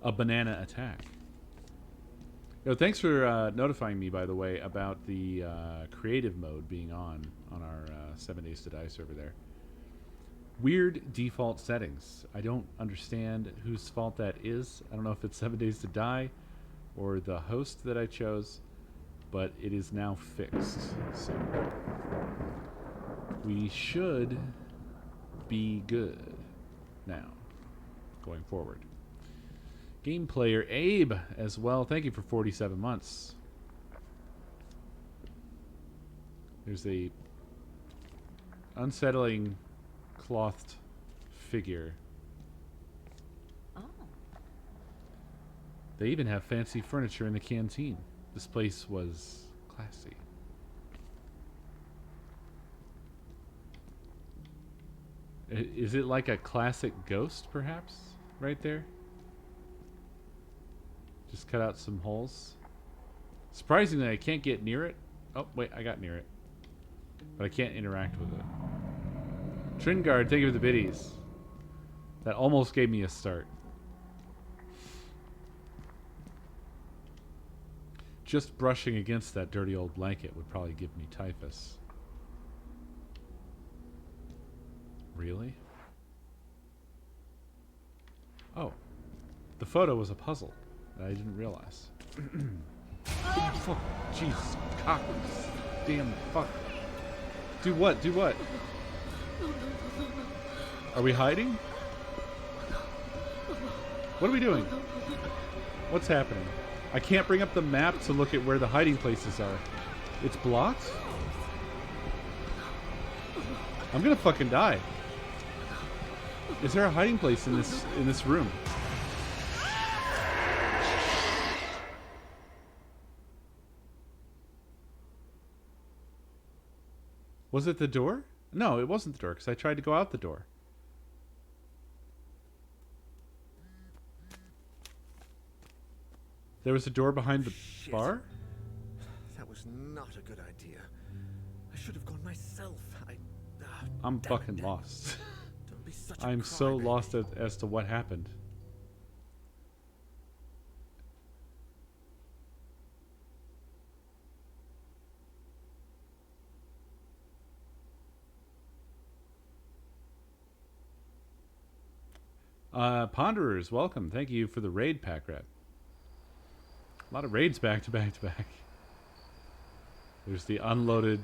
a banana attack. Yo, thanks for notifying me, by the way, about the creative mode being on our 7 Days to Die server there. Weird default settings. I don't understand whose fault that is. I don't know if it's 7 Days to Die or the host that I chose, but it is now fixed. So we should be good now going forward. Game player Abe as well. Thank you for 47 months. There's a unsettling clothed figure. Oh. They even have fancy furniture in the canteen. This place was classy. Is it like a classic ghost, perhaps? Right there? Just cut out some holes. Surprisingly, I can't get near it. Oh, wait, I got near it. But I can't interact with it. Tringard, thank you for the biddies. That almost gave me a start. Just brushing against that dirty old blanket would probably give me typhus. Really? Oh. The photo was a puzzle that I didn't realize. Fuck. Jesus. Cockroaches. Damn fuck. Do what? Do what? Are we hiding? What are we doing? What's happening? I can't bring up the map to look at where the hiding places are. It's blocked? I'm gonna fucking die. Is there a hiding place in this room? Was it the door? No, it wasn't the door because I tried to go out the door. There was a door behind the bar? That was not a good idea. I should have gone myself. I'm damn fucking it. lost. Don't be such a I'm so crybaby. lost as to what happened. Ponderers, welcome. Thank you for the raid, Pack Rat. A lot of raids back to back to back. There's the unloaded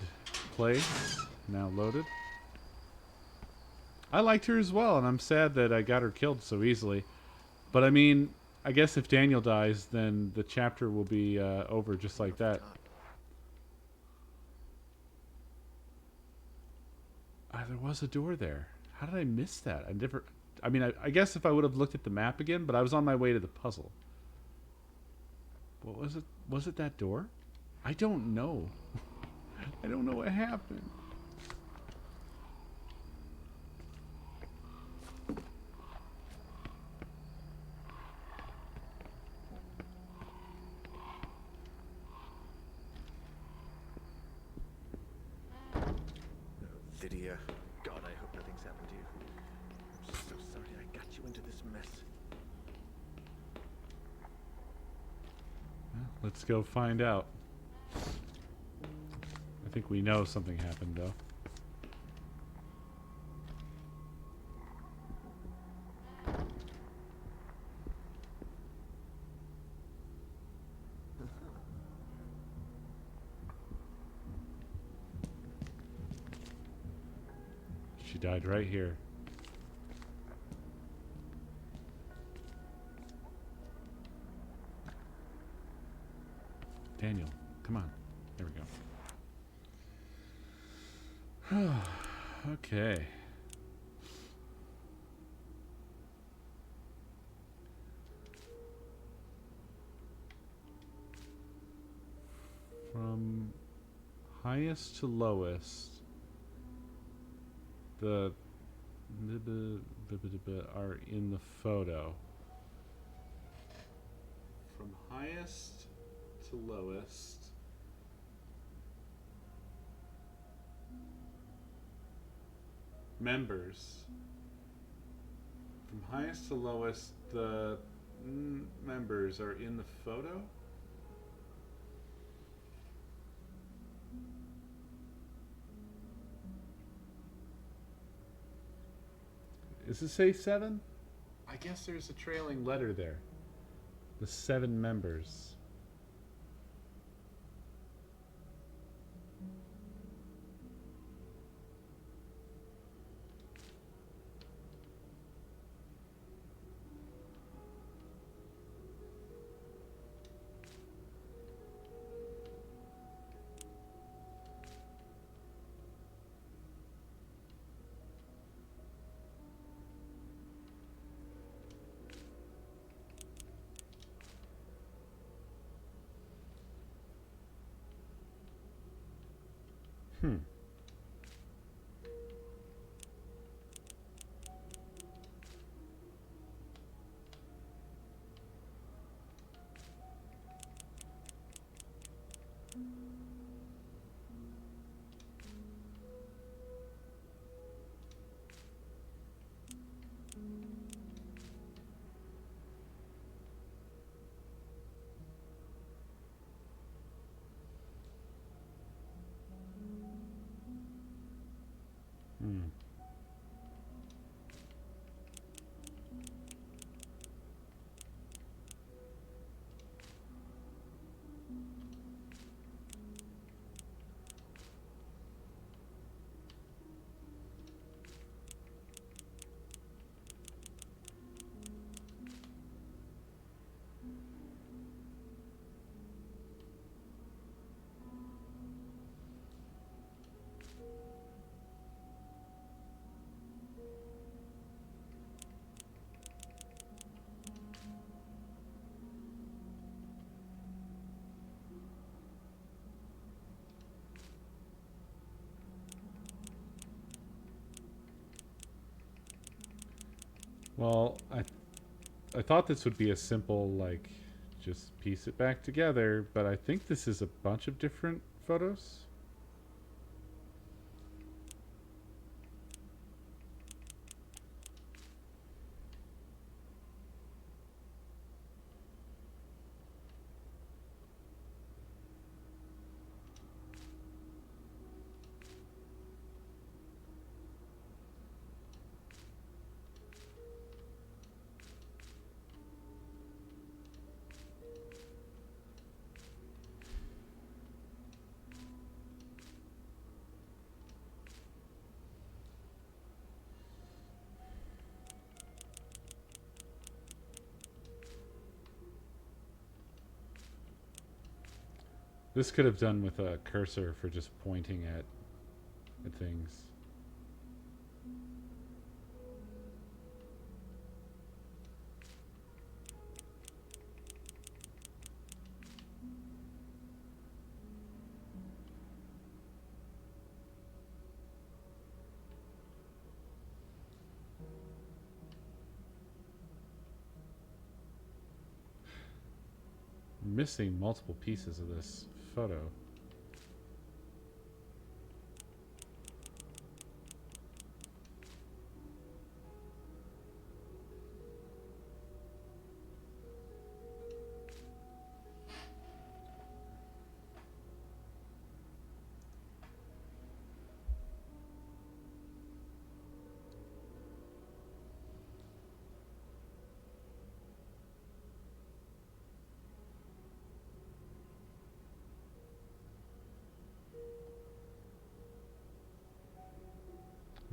place, now loaded. I liked her as well, and I'm sad that I got her killed so easily. But I mean, I guess if Daniel dies, then the chapter will be over just like that. There was a door there. How did I miss that? I mean, I guess if I would have looked at the map again, but I was on my way to the puzzle. What was it? Was it that door? I don't know. I don't know what happened. Lydia, God, I hope nothing's happened to you. I'm so sorry I got you into this mess. Well, let's go find out. I think we know something happened, though. She died right here. Daniel, come on. There we go. Okay. From highest to lowest, the are in the photo. From highest to lowest. Members. From highest to lowest, the members are in the photo? Does it say 7? I guess there's a trailing letter there. The 7 members. Well, I thought this would be a simple, like, just piece it back together, but I think this is a bunch of different photos. This could have done with a cursor for just pointing at things. Missing multiple pieces of this photo.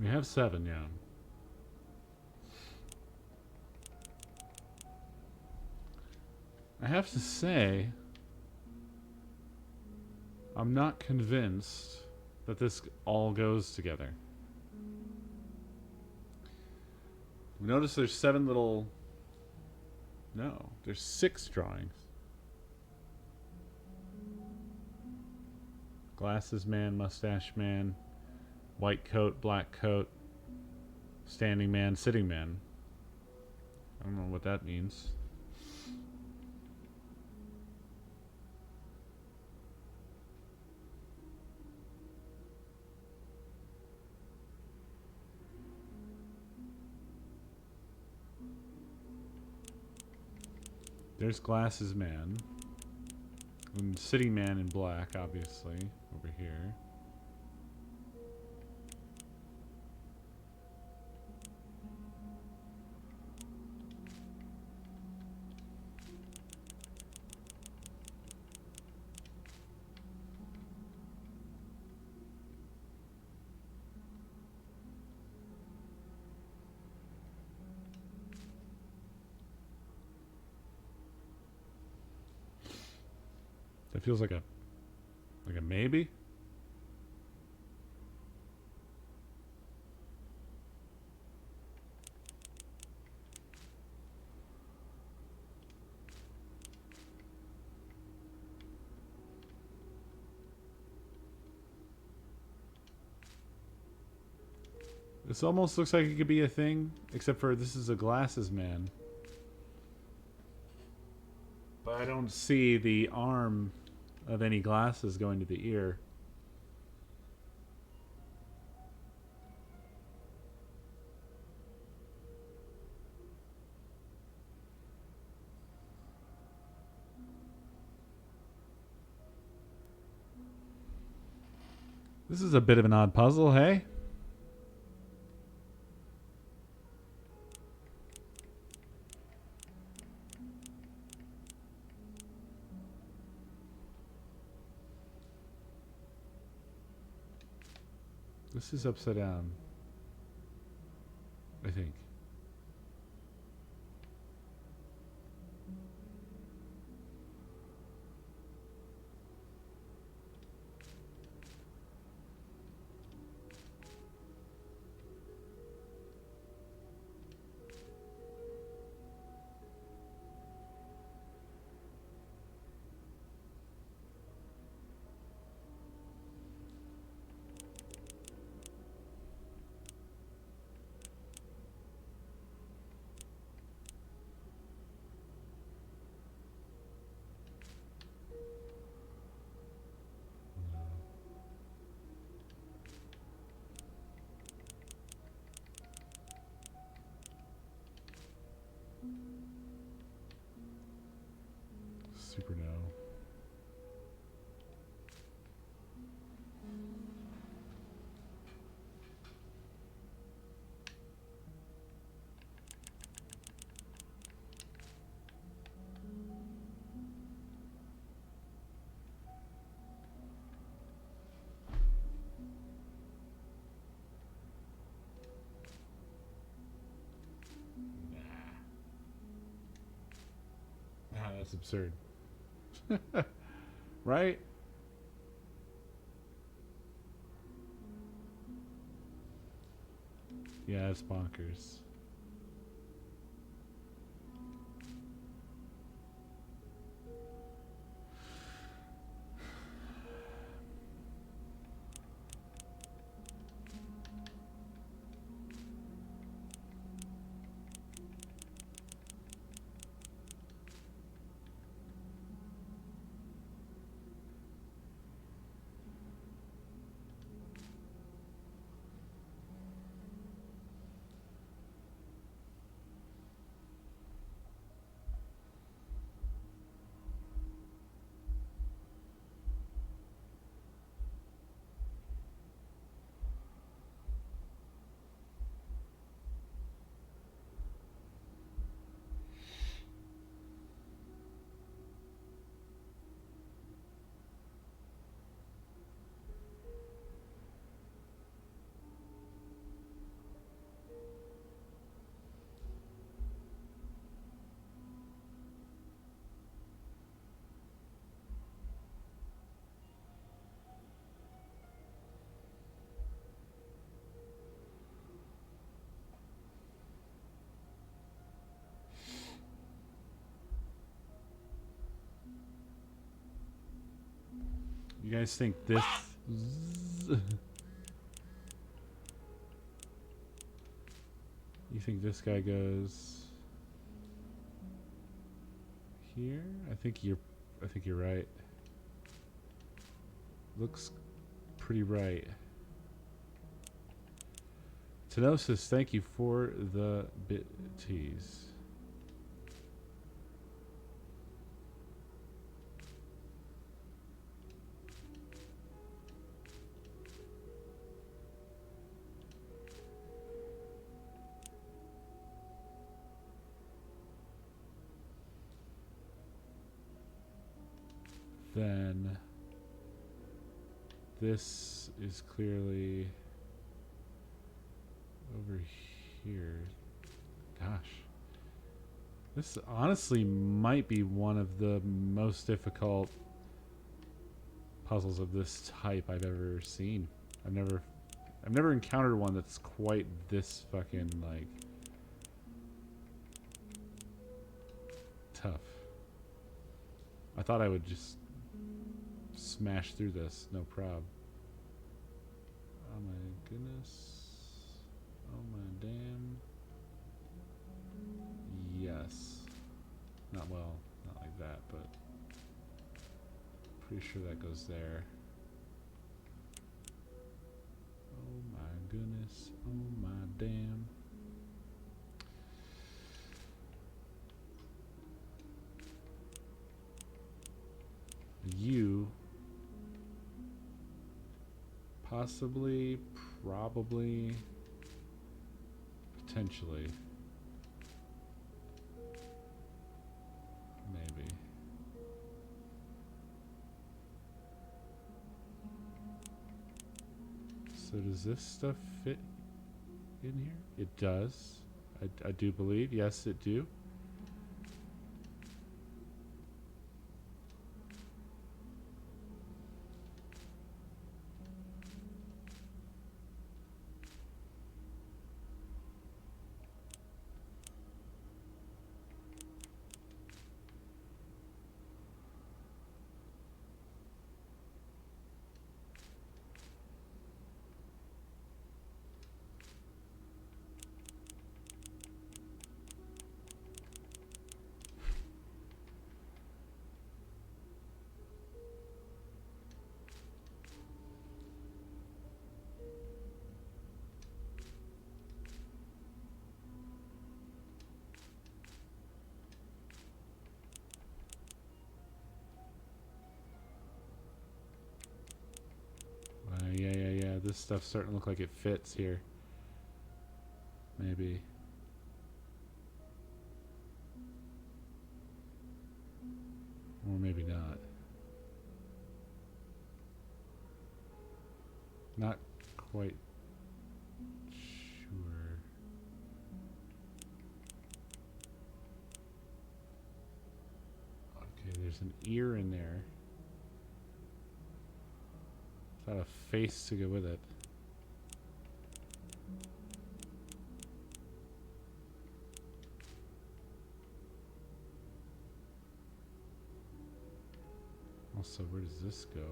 We have 7, yeah. I have to say, I'm not convinced that this all goes together. Notice there's 7 little... No, there's 6 drawings. Glasses man, mustache man, white coat, black coat, standing man, sitting man. I don't know what that means. There's glasses man. And sitting man in black, obviously, over here. That feels like a maybe. This almost looks like it could be a thing, except for this is a glasses man. But I don't see the arm of any glasses going to the ear. This is a bit of an odd puzzle, hey? This is upside down, I think. Super no. Nah, that's absurd. Right? Yeah, it's bonkers. You guys think this... You think this guy goes here? I think you're right. Looks pretty right. Tenosis, thank you for the bit tease. Then this is clearly over here. Gosh. This honestly might be one of the most difficult puzzles of this type I've ever seen. I've never encountered one that's quite this fucking like tough. I thought I would just smash through this, no prob. Oh my goodness. Oh my damn. Yes. Not well, not like that, but pretty sure that goes there. Oh my goodness. Oh my damn. You possibly, probably, potentially, maybe. So does this stuff fit in here? It does. I do believe. Yes, it do. Yeah. This stuff's starting to look like it fits here. Maybe. Or maybe not. Not quite sure. Okay, there's an ear in there. Without a face to go with it. Also, where does this go?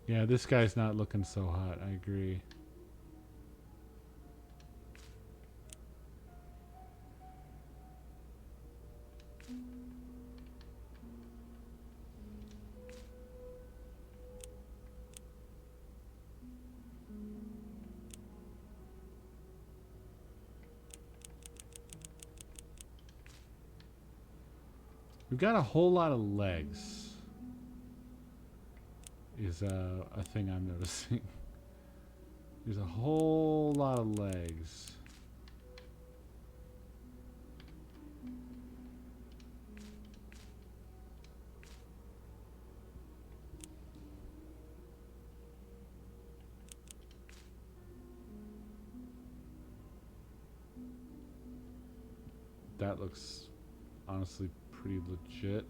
Yeah, this guy's not looking so hot, I agree. We've got a whole lot of legs. Is a thing I'm noticing. There's a whole lot of legs. That looks honestly pretty legit.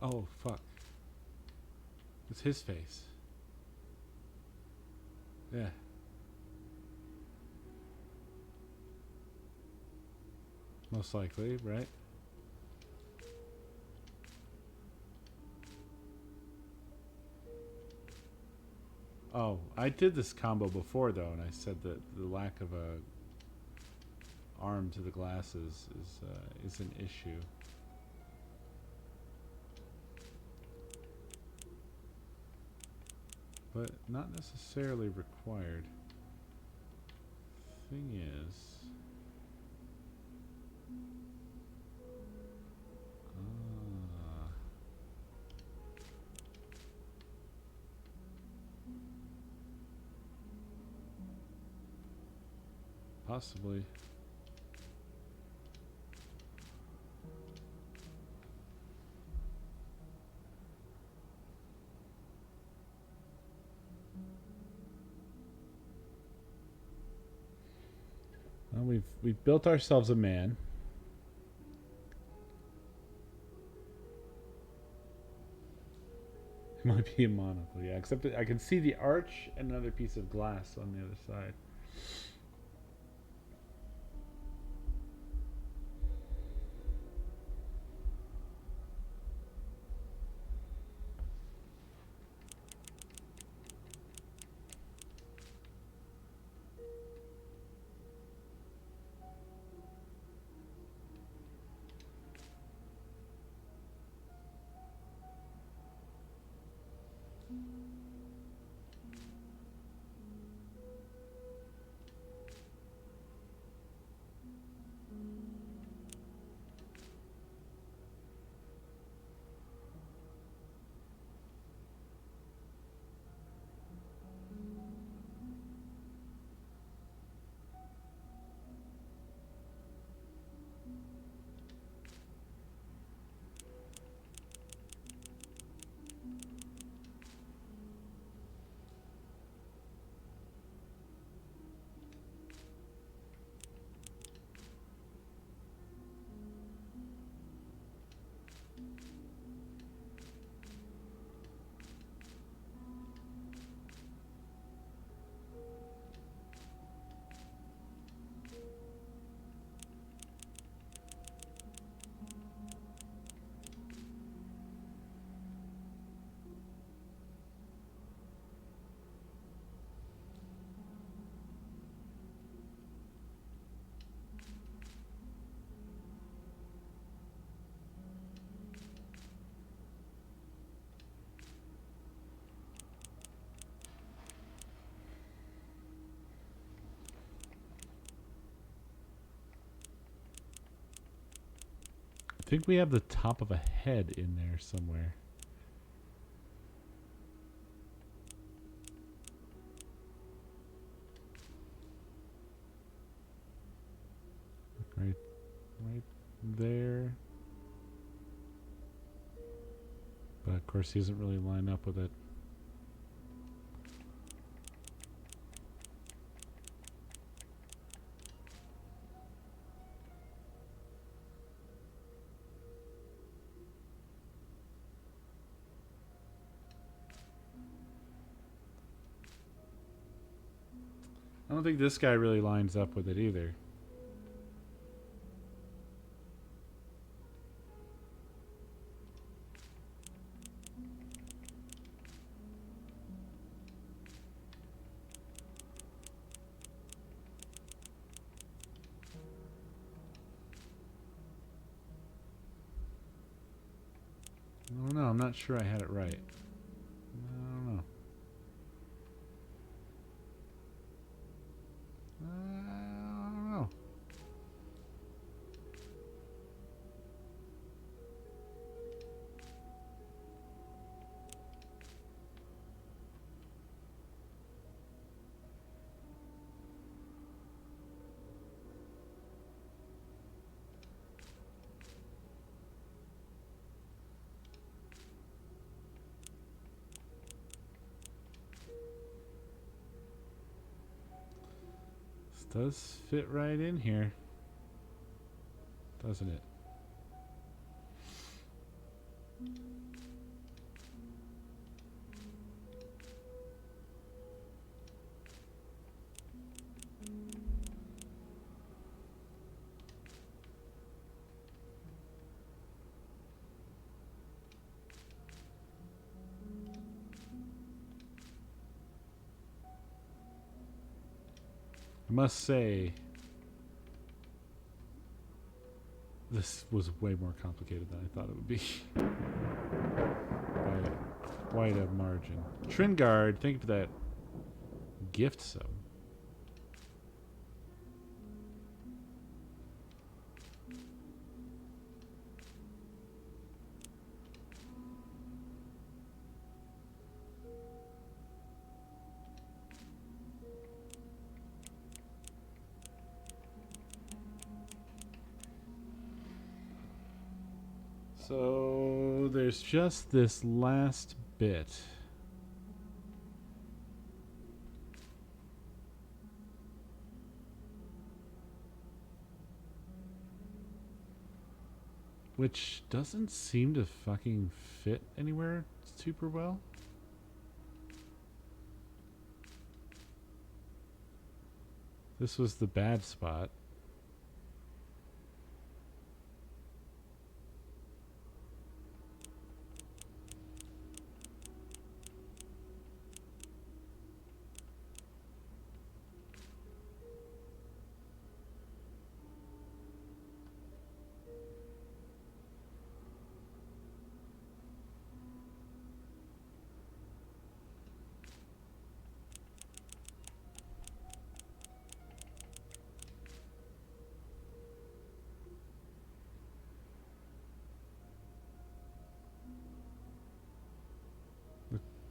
Oh, fuck. It's his face. Yeah. Most likely, right? Oh, I did this combo before though, and I said that the lack of a arm to the glasses is an issue. But not necessarily required. Thing is, possibly. Well, we've built ourselves a man. Might be a monocle, yeah. Except that I can see the arch and another piece of glass on the other side. I think we have the top of a head in there somewhere. Right there. But of course he doesn't really line up with it. I don't think this guy really lines up with it either. I don't know. I'm not sure I had it right. I don't know. I don't know. This does fit right in here, doesn't it? I must say, this was way more complicated than I thought it would be. By quite a margin. Tringard, thank you for that gift sub. So there's just this last bit. Which doesn't seem to fucking fit anywhere super well. This was the bad spot.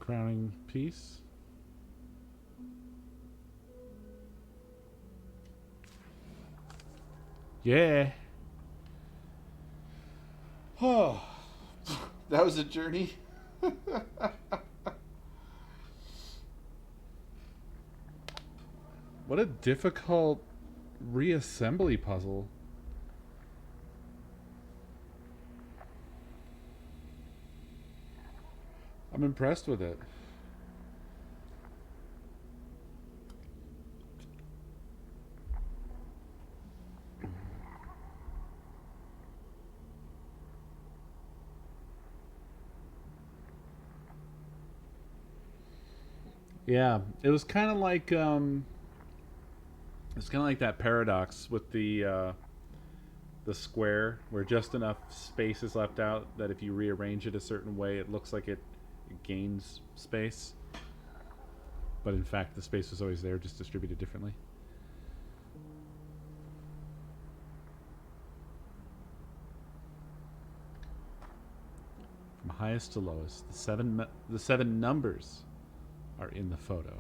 Crowning piece. Yeah. Oh, that was a journey. What a difficult reassembly puzzle. I'm impressed with it. Yeah, it was kind of like it's kind of like that paradox with the square, where just enough space is left out that if you rearrange it a certain way, it looks like it gains space. But in fact, the space was always there, just distributed differently. From highest to lowest, the seven numbers are in the photo.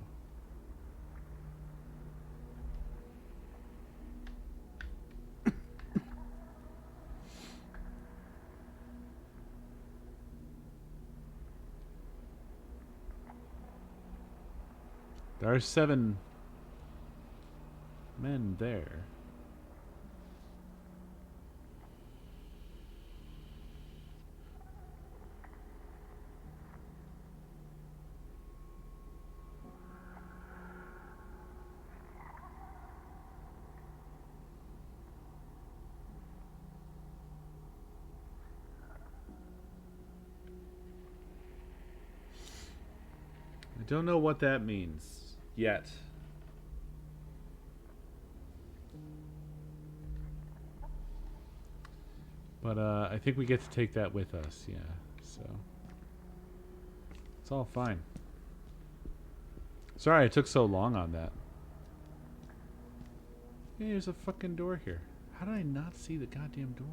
There are 7 men there. I don't know what that means yet. But I think we get to take that with us, yeah. So it's all fine. Sorry I took so long on that. Hey, there's a fucking door here. How did I not see the goddamn door?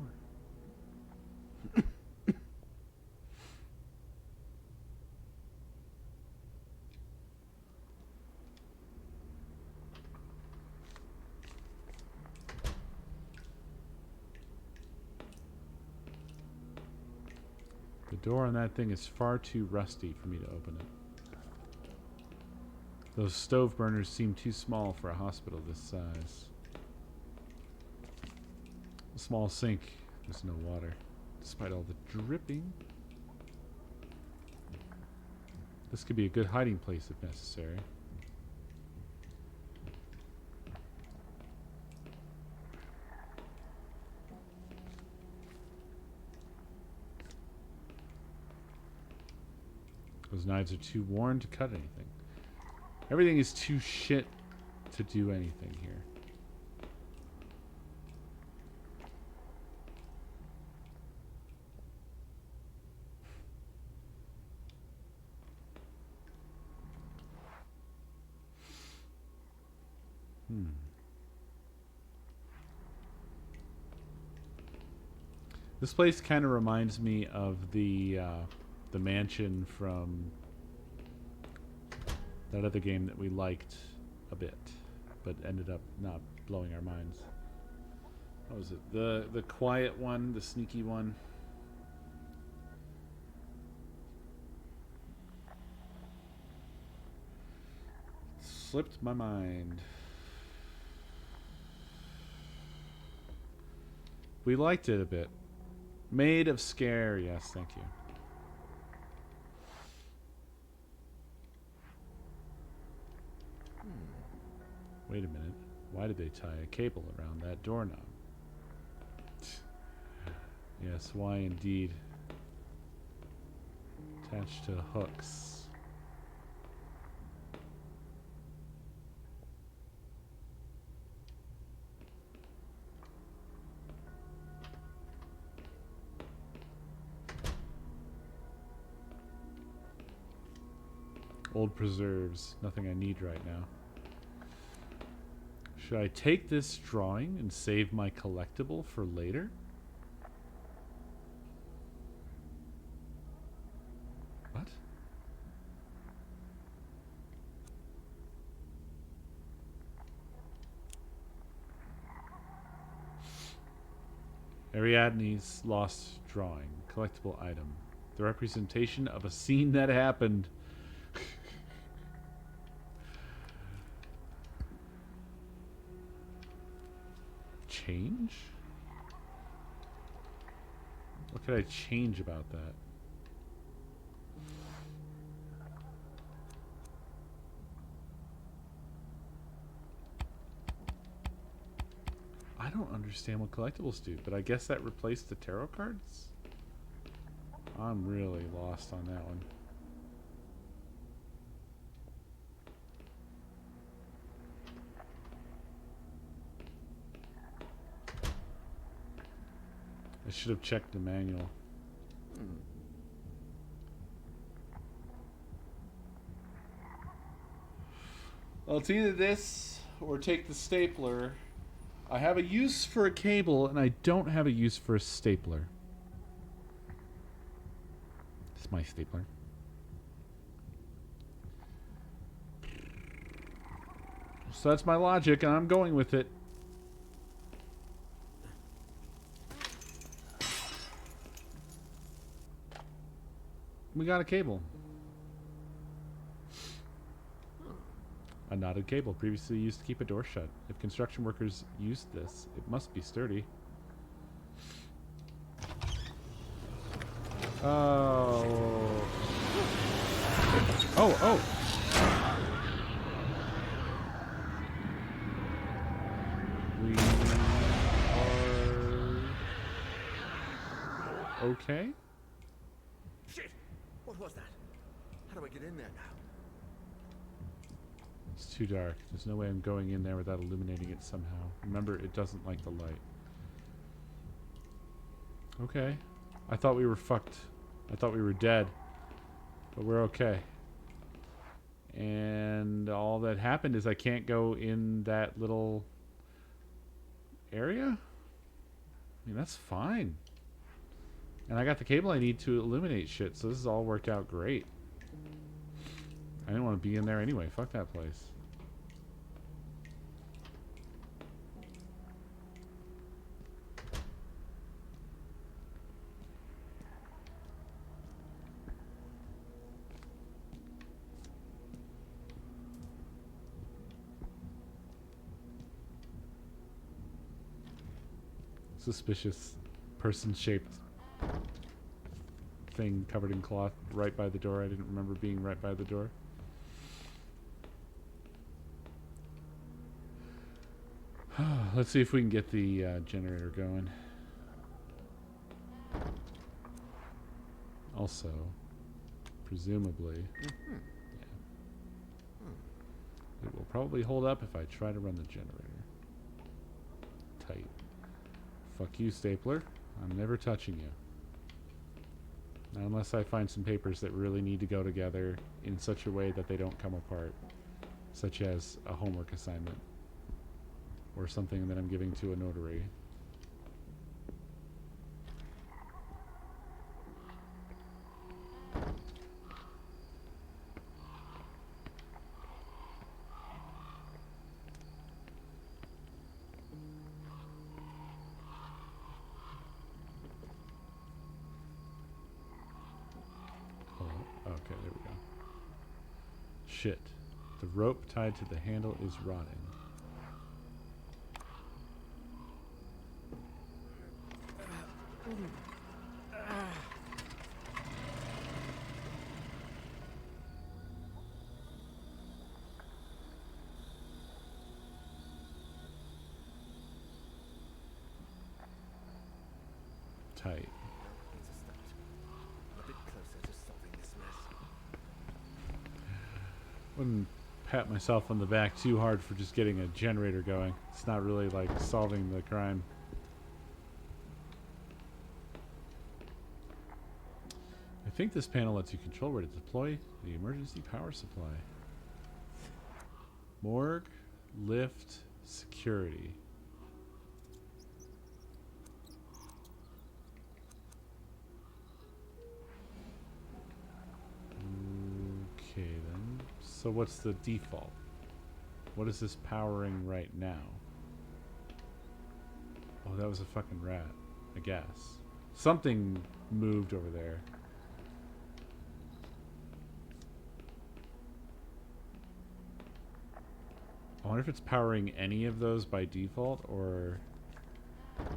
The door on that thing is far too rusty for me to open it. Those stove burners seem too small for a hospital this size. A small sink. There's no water. Despite all the dripping. This could be a good hiding place if necessary. Those knives are too worn to cut anything. Everything is too shit to do anything here. This place kind of reminds me of the mansion from that other game that we liked a bit, but ended up not blowing our minds. What was it? The quiet one, the sneaky one. Slipped my mind. We liked it a bit. Made of Scare, yes, thank you. Wait a minute. Why did they tie a cable around that doorknob? Yes, why indeed. Attached to hooks. Old preserves. Nothing I need right now. Should I take this drawing and save my collectible for later? What? Ariadne's lost drawing. Collectible item. The representation of a scene that happened. Change? What could I change about that? I don't understand what collectibles do, but I guess that replaced the tarot cards? I'm really lost on that one. I should have checked the manual. Well, it's either this or take the stapler. I have a use for a cable, and I don't have a use for a stapler. This is my stapler. So that's my logic, and I'm going with it. We got a cable. A knotted cable, previously used to keep a door shut. If construction workers used this, it must be sturdy. Oh. Oh, oh. We are okay. Shit! What was that? How do I get in there now? It's too dark. There's no way I'm going in there without illuminating it somehow. Remember, it doesn't like the light. Okay. I thought we were fucked. I thought we were dead. But we're okay. And all that happened is I can't go in that little area? I mean, that's fine. And I got the cable I need to illuminate shit, so this has all worked out great. I didn't want to be in there anyway. Fuck that place. Suspicious person-shaped thing covered in cloth right by the door. I didn't remember being right by the door. Let's see if we can get the generator going. Also, presumably, yeah, it will probably hold up if I try to run the generator. Tight. Fuck you, stapler. I'm never touching you. Not unless I find some papers that really need to go together in such a way that they don't come apart. Such as a homework assignment. Or something that I'm giving to a notary. Okay, there we go. Shit. The rope tied to the handle is rotting. tight. It's a start. A bit closer to solving this mess. Wouldn't pat myself on the back too hard for just getting a generator going. It's not really like solving the crime. I think this panel lets you control where to deploy the emergency power supply. Morgue, lift, security. Okay then. So what's the default? What is this powering right now? Oh, that was a fucking rat, I guess. Something moved over there. I wonder if it's powering any of those by default, or... Okay,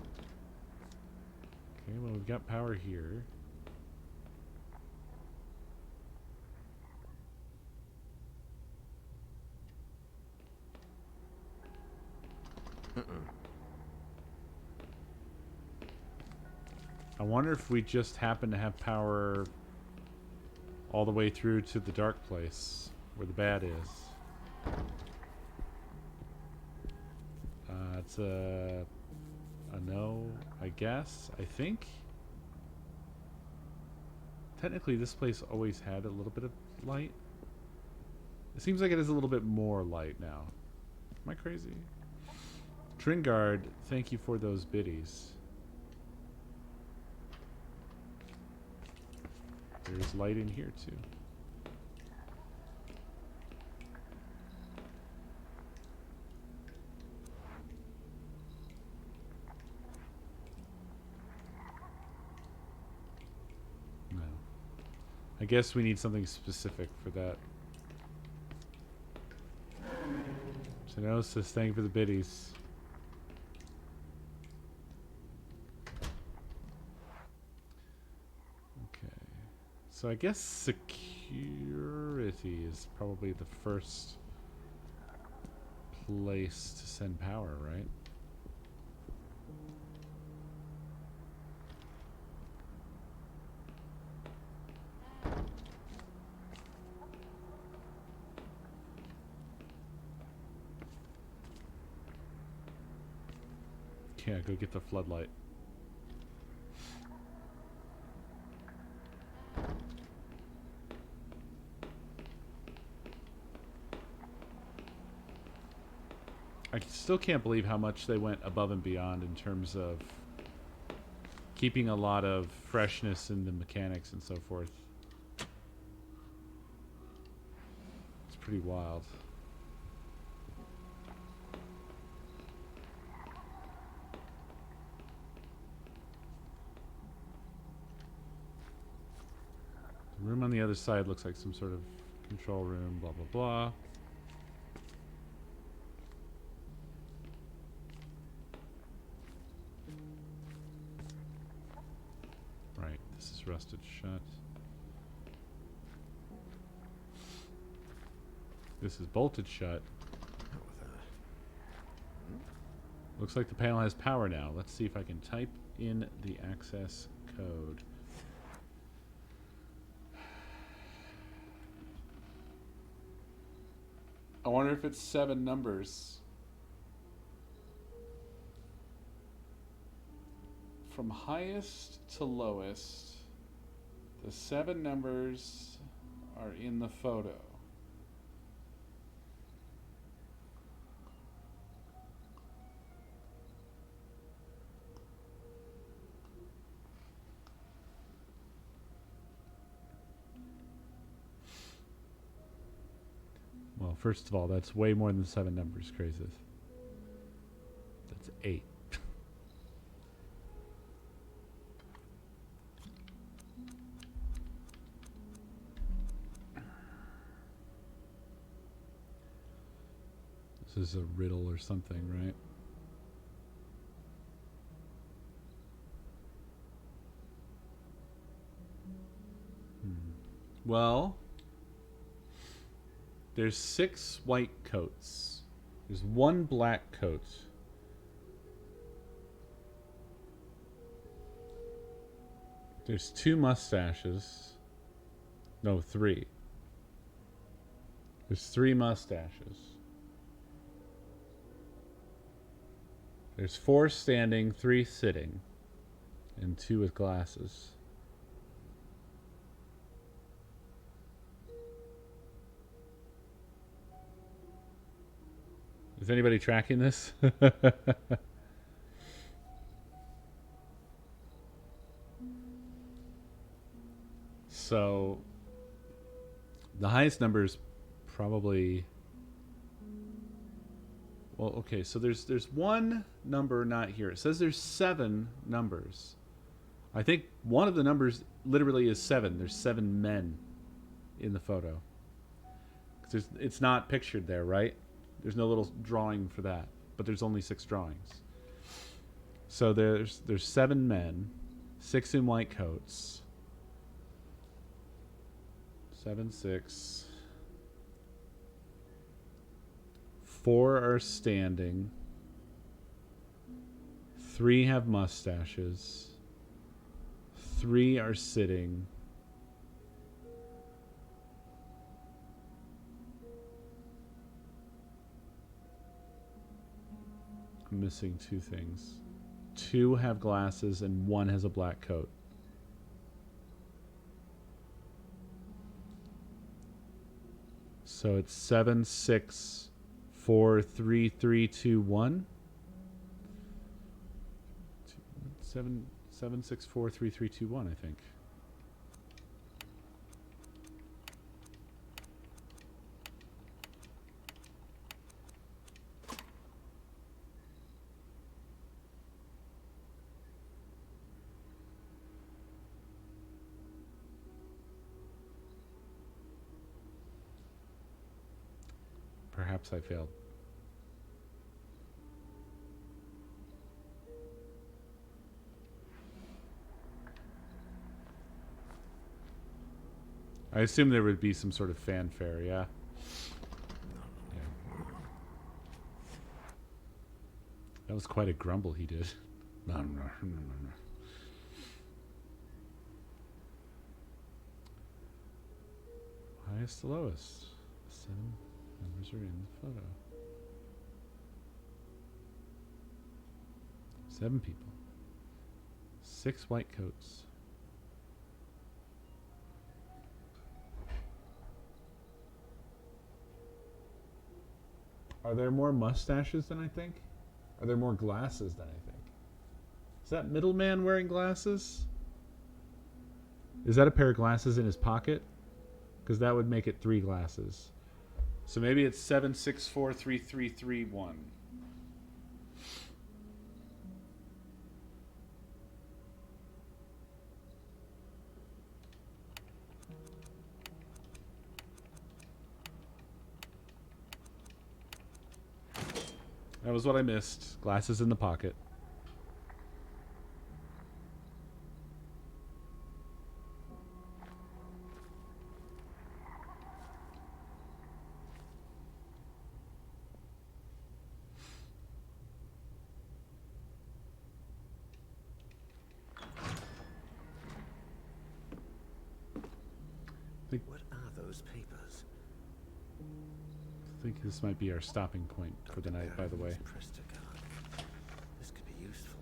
well, we've got power here. I wonder if we just happen to have power all the way through to the dark place, where the bat is. It's a no, I guess. I think. Technically, this place always had a little bit of light. It seems like it has a little bit more light now. Am I crazy? Tringard, thank you for those biddies. There's light in here too. No. I guess we need something specific for that. Genosis, thank you for the biddies. So I guess security is probably the first place to send power, right? Yeah, go get the floodlight. I still can't believe how much they went above and beyond in terms of keeping a lot of freshness in the mechanics and so forth. It's pretty wild. The room on the other side looks like some sort of control room, blah, blah, blah. Right, this is rusted shut. This is bolted shut. Looks like the panel has power now. Let's see if I can type in the access code. I wonder if it's 7 numbers. From highest to lowest, the 7 numbers are in the photo. Well, first of all, that's way more than 7 numbers, Crazes. That's 8. This is a riddle or something, right? Well, there's 6 white coats. There's 1 black coat. There's 2 mustaches. No, 3. There's 3 mustaches. There's 4 standing, 3 sitting, and 2 with glasses. Is anybody tracking this? So the highest number is probably, well, okay, so there's one number not here. It says there's 7 numbers. I think one of the numbers literally is 7. There's 7 men in the photo. 'Cause it's not pictured there, right? There's no little drawing for that, but there's only 6 drawings. So there's 7 men, 6 in white coats. 7, 6. 4 are standing. 3 have mustaches. 3 are sitting. I'm missing 2 things. 2 have glasses and 1 has a black coat. So it's 7, 6, 4, 3, 3, 2, 1. 7, 7, 6, 4, 3, 3, 2, 1, I think. Perhaps I failed. I assume there would be some sort of fanfare, yeah? Yeah. That was quite a grumble he did. Highest to lowest. 7 numbers are in the photo. 7 people. 6 white coats. Are there more mustaches than I think? Are there more glasses than I think? Is that middleman wearing glasses? Is that a pair of glasses in his pocket? Because that would make it 3 glasses. So maybe it's 7, 6, 4, 3, 3, 3, 1. That was what I missed. Glasses in the pocket. What are those papers? I think this might be our stopping point for the night, by the way. This could be useful.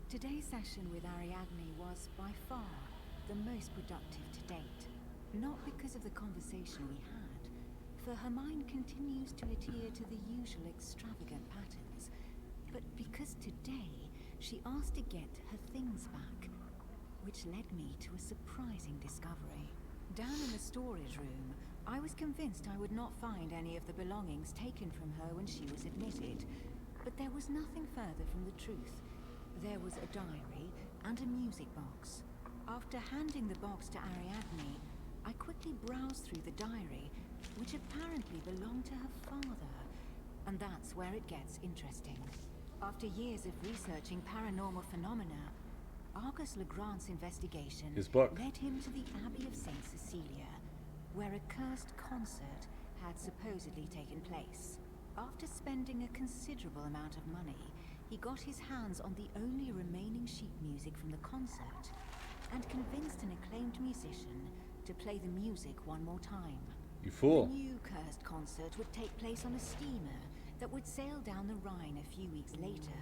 Today's session with Ariadne was by far the most productive to date. Not because of the conversation we had, for her mind continues to adhere to the usual extravagant patterns, but because today she asked to get her things back, which led me to a surprising discovery. Down in the storage room, I was convinced I would not find any of the belongings taken from her when she was admitted, but there was nothing further from the truth. There was a diary and a music box. After handing the box to Ariadne, I quickly browsed through the diary, which apparently belonged to her father. And that's where it gets interesting. After years of researching paranormal phenomena, Argus Legrand's investigation led him to the Abbey of St. Cecilia, where a cursed concert had supposedly taken place. After spending a considerable amount of money, he got his hands on the only remaining sheet music from the concert and convinced an acclaimed musician to play the music one more time. You fool. The new cursed concert would take place on a steamer that would sail down the Rhine a few weeks later,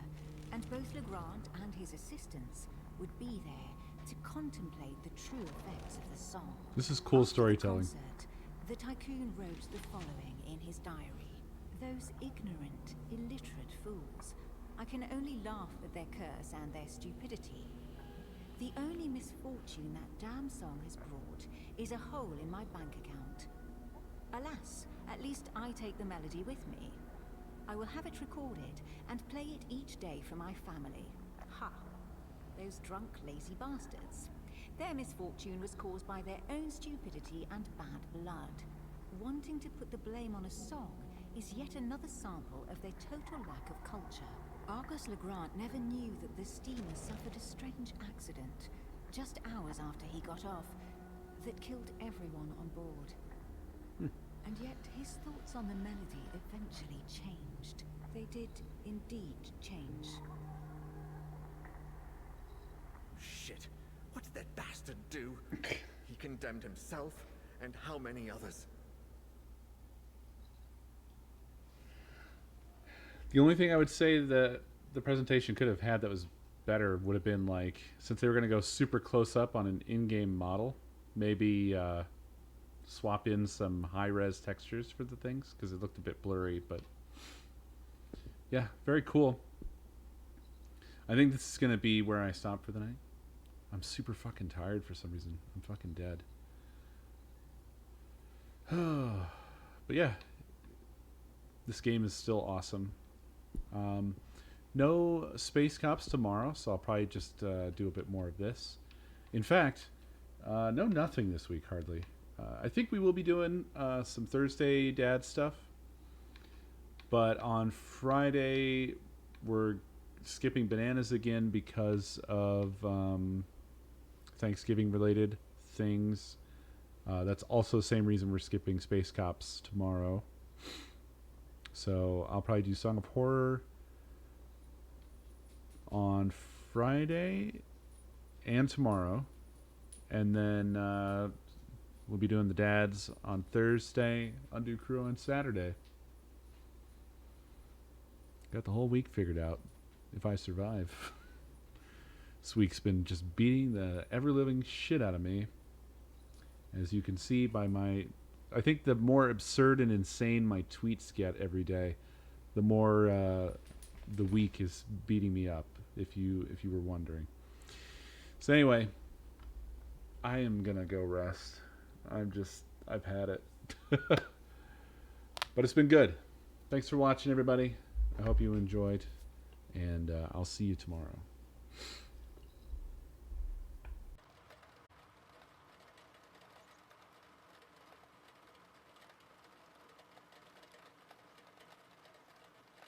and both Legrand and his assistants would be there to contemplate the true effects of the song. This is cool After storytelling. The concert, the tycoon wrote the following in his diary. Those ignorant, illiterate fools. I can only laugh at their curse and their stupidity. The only misfortune that damn song has brought is a hole in my bank account. Alas, at least I take the melody with me. I will have it recorded and play it each day for my family. Ha! Those drunk, lazy bastards. Their misfortune was caused by their own stupidity and bad blood. Wanting to put the blame on a song is yet another sample of their total lack of culture. Argus Legrand never knew that the steamer suffered a strange accident just hours after he got off that killed everyone on board. And yet his thoughts on the melody eventually changed. They did indeed change. Shit. What did that bastard do? He condemned himself and how many others? The only thing I would say that the presentation could have had that was better would have been, like, since they were going to go super close up on an in-game model, maybe swap in some high-res textures for the things, because it looked a bit blurry. But yeah, very cool. I think this is going to be where I stop for the night. I'm super fucking tired for some reason. I'm fucking dead. But yeah, this game is still awesome. No Space Cops tomorrow, so I'll probably just do a bit more of this. In fact, no nothing this week, hardly. I think we will be doing some Thursday dad stuff. But on Friday, we're skipping bananas again because of Thanksgiving-related things. That's also the same reason we're skipping Space Cops tomorrow. So I'll probably do Song of Horror on Friday and tomorrow. And then we'll be doing the dads on Thursday, Undo Crew on Saturday. Got the whole week figured out, if I survive. This week's been just beating the ever-living shit out of me. As you can see by my... I think the more absurd and insane my tweets get every day, the more the week is beating me up, if you were wondering. So anyway, I am going to go rest. I've had it. But it's been good. Thanks for watching, everybody. I hope you enjoyed, and I'll see you tomorrow.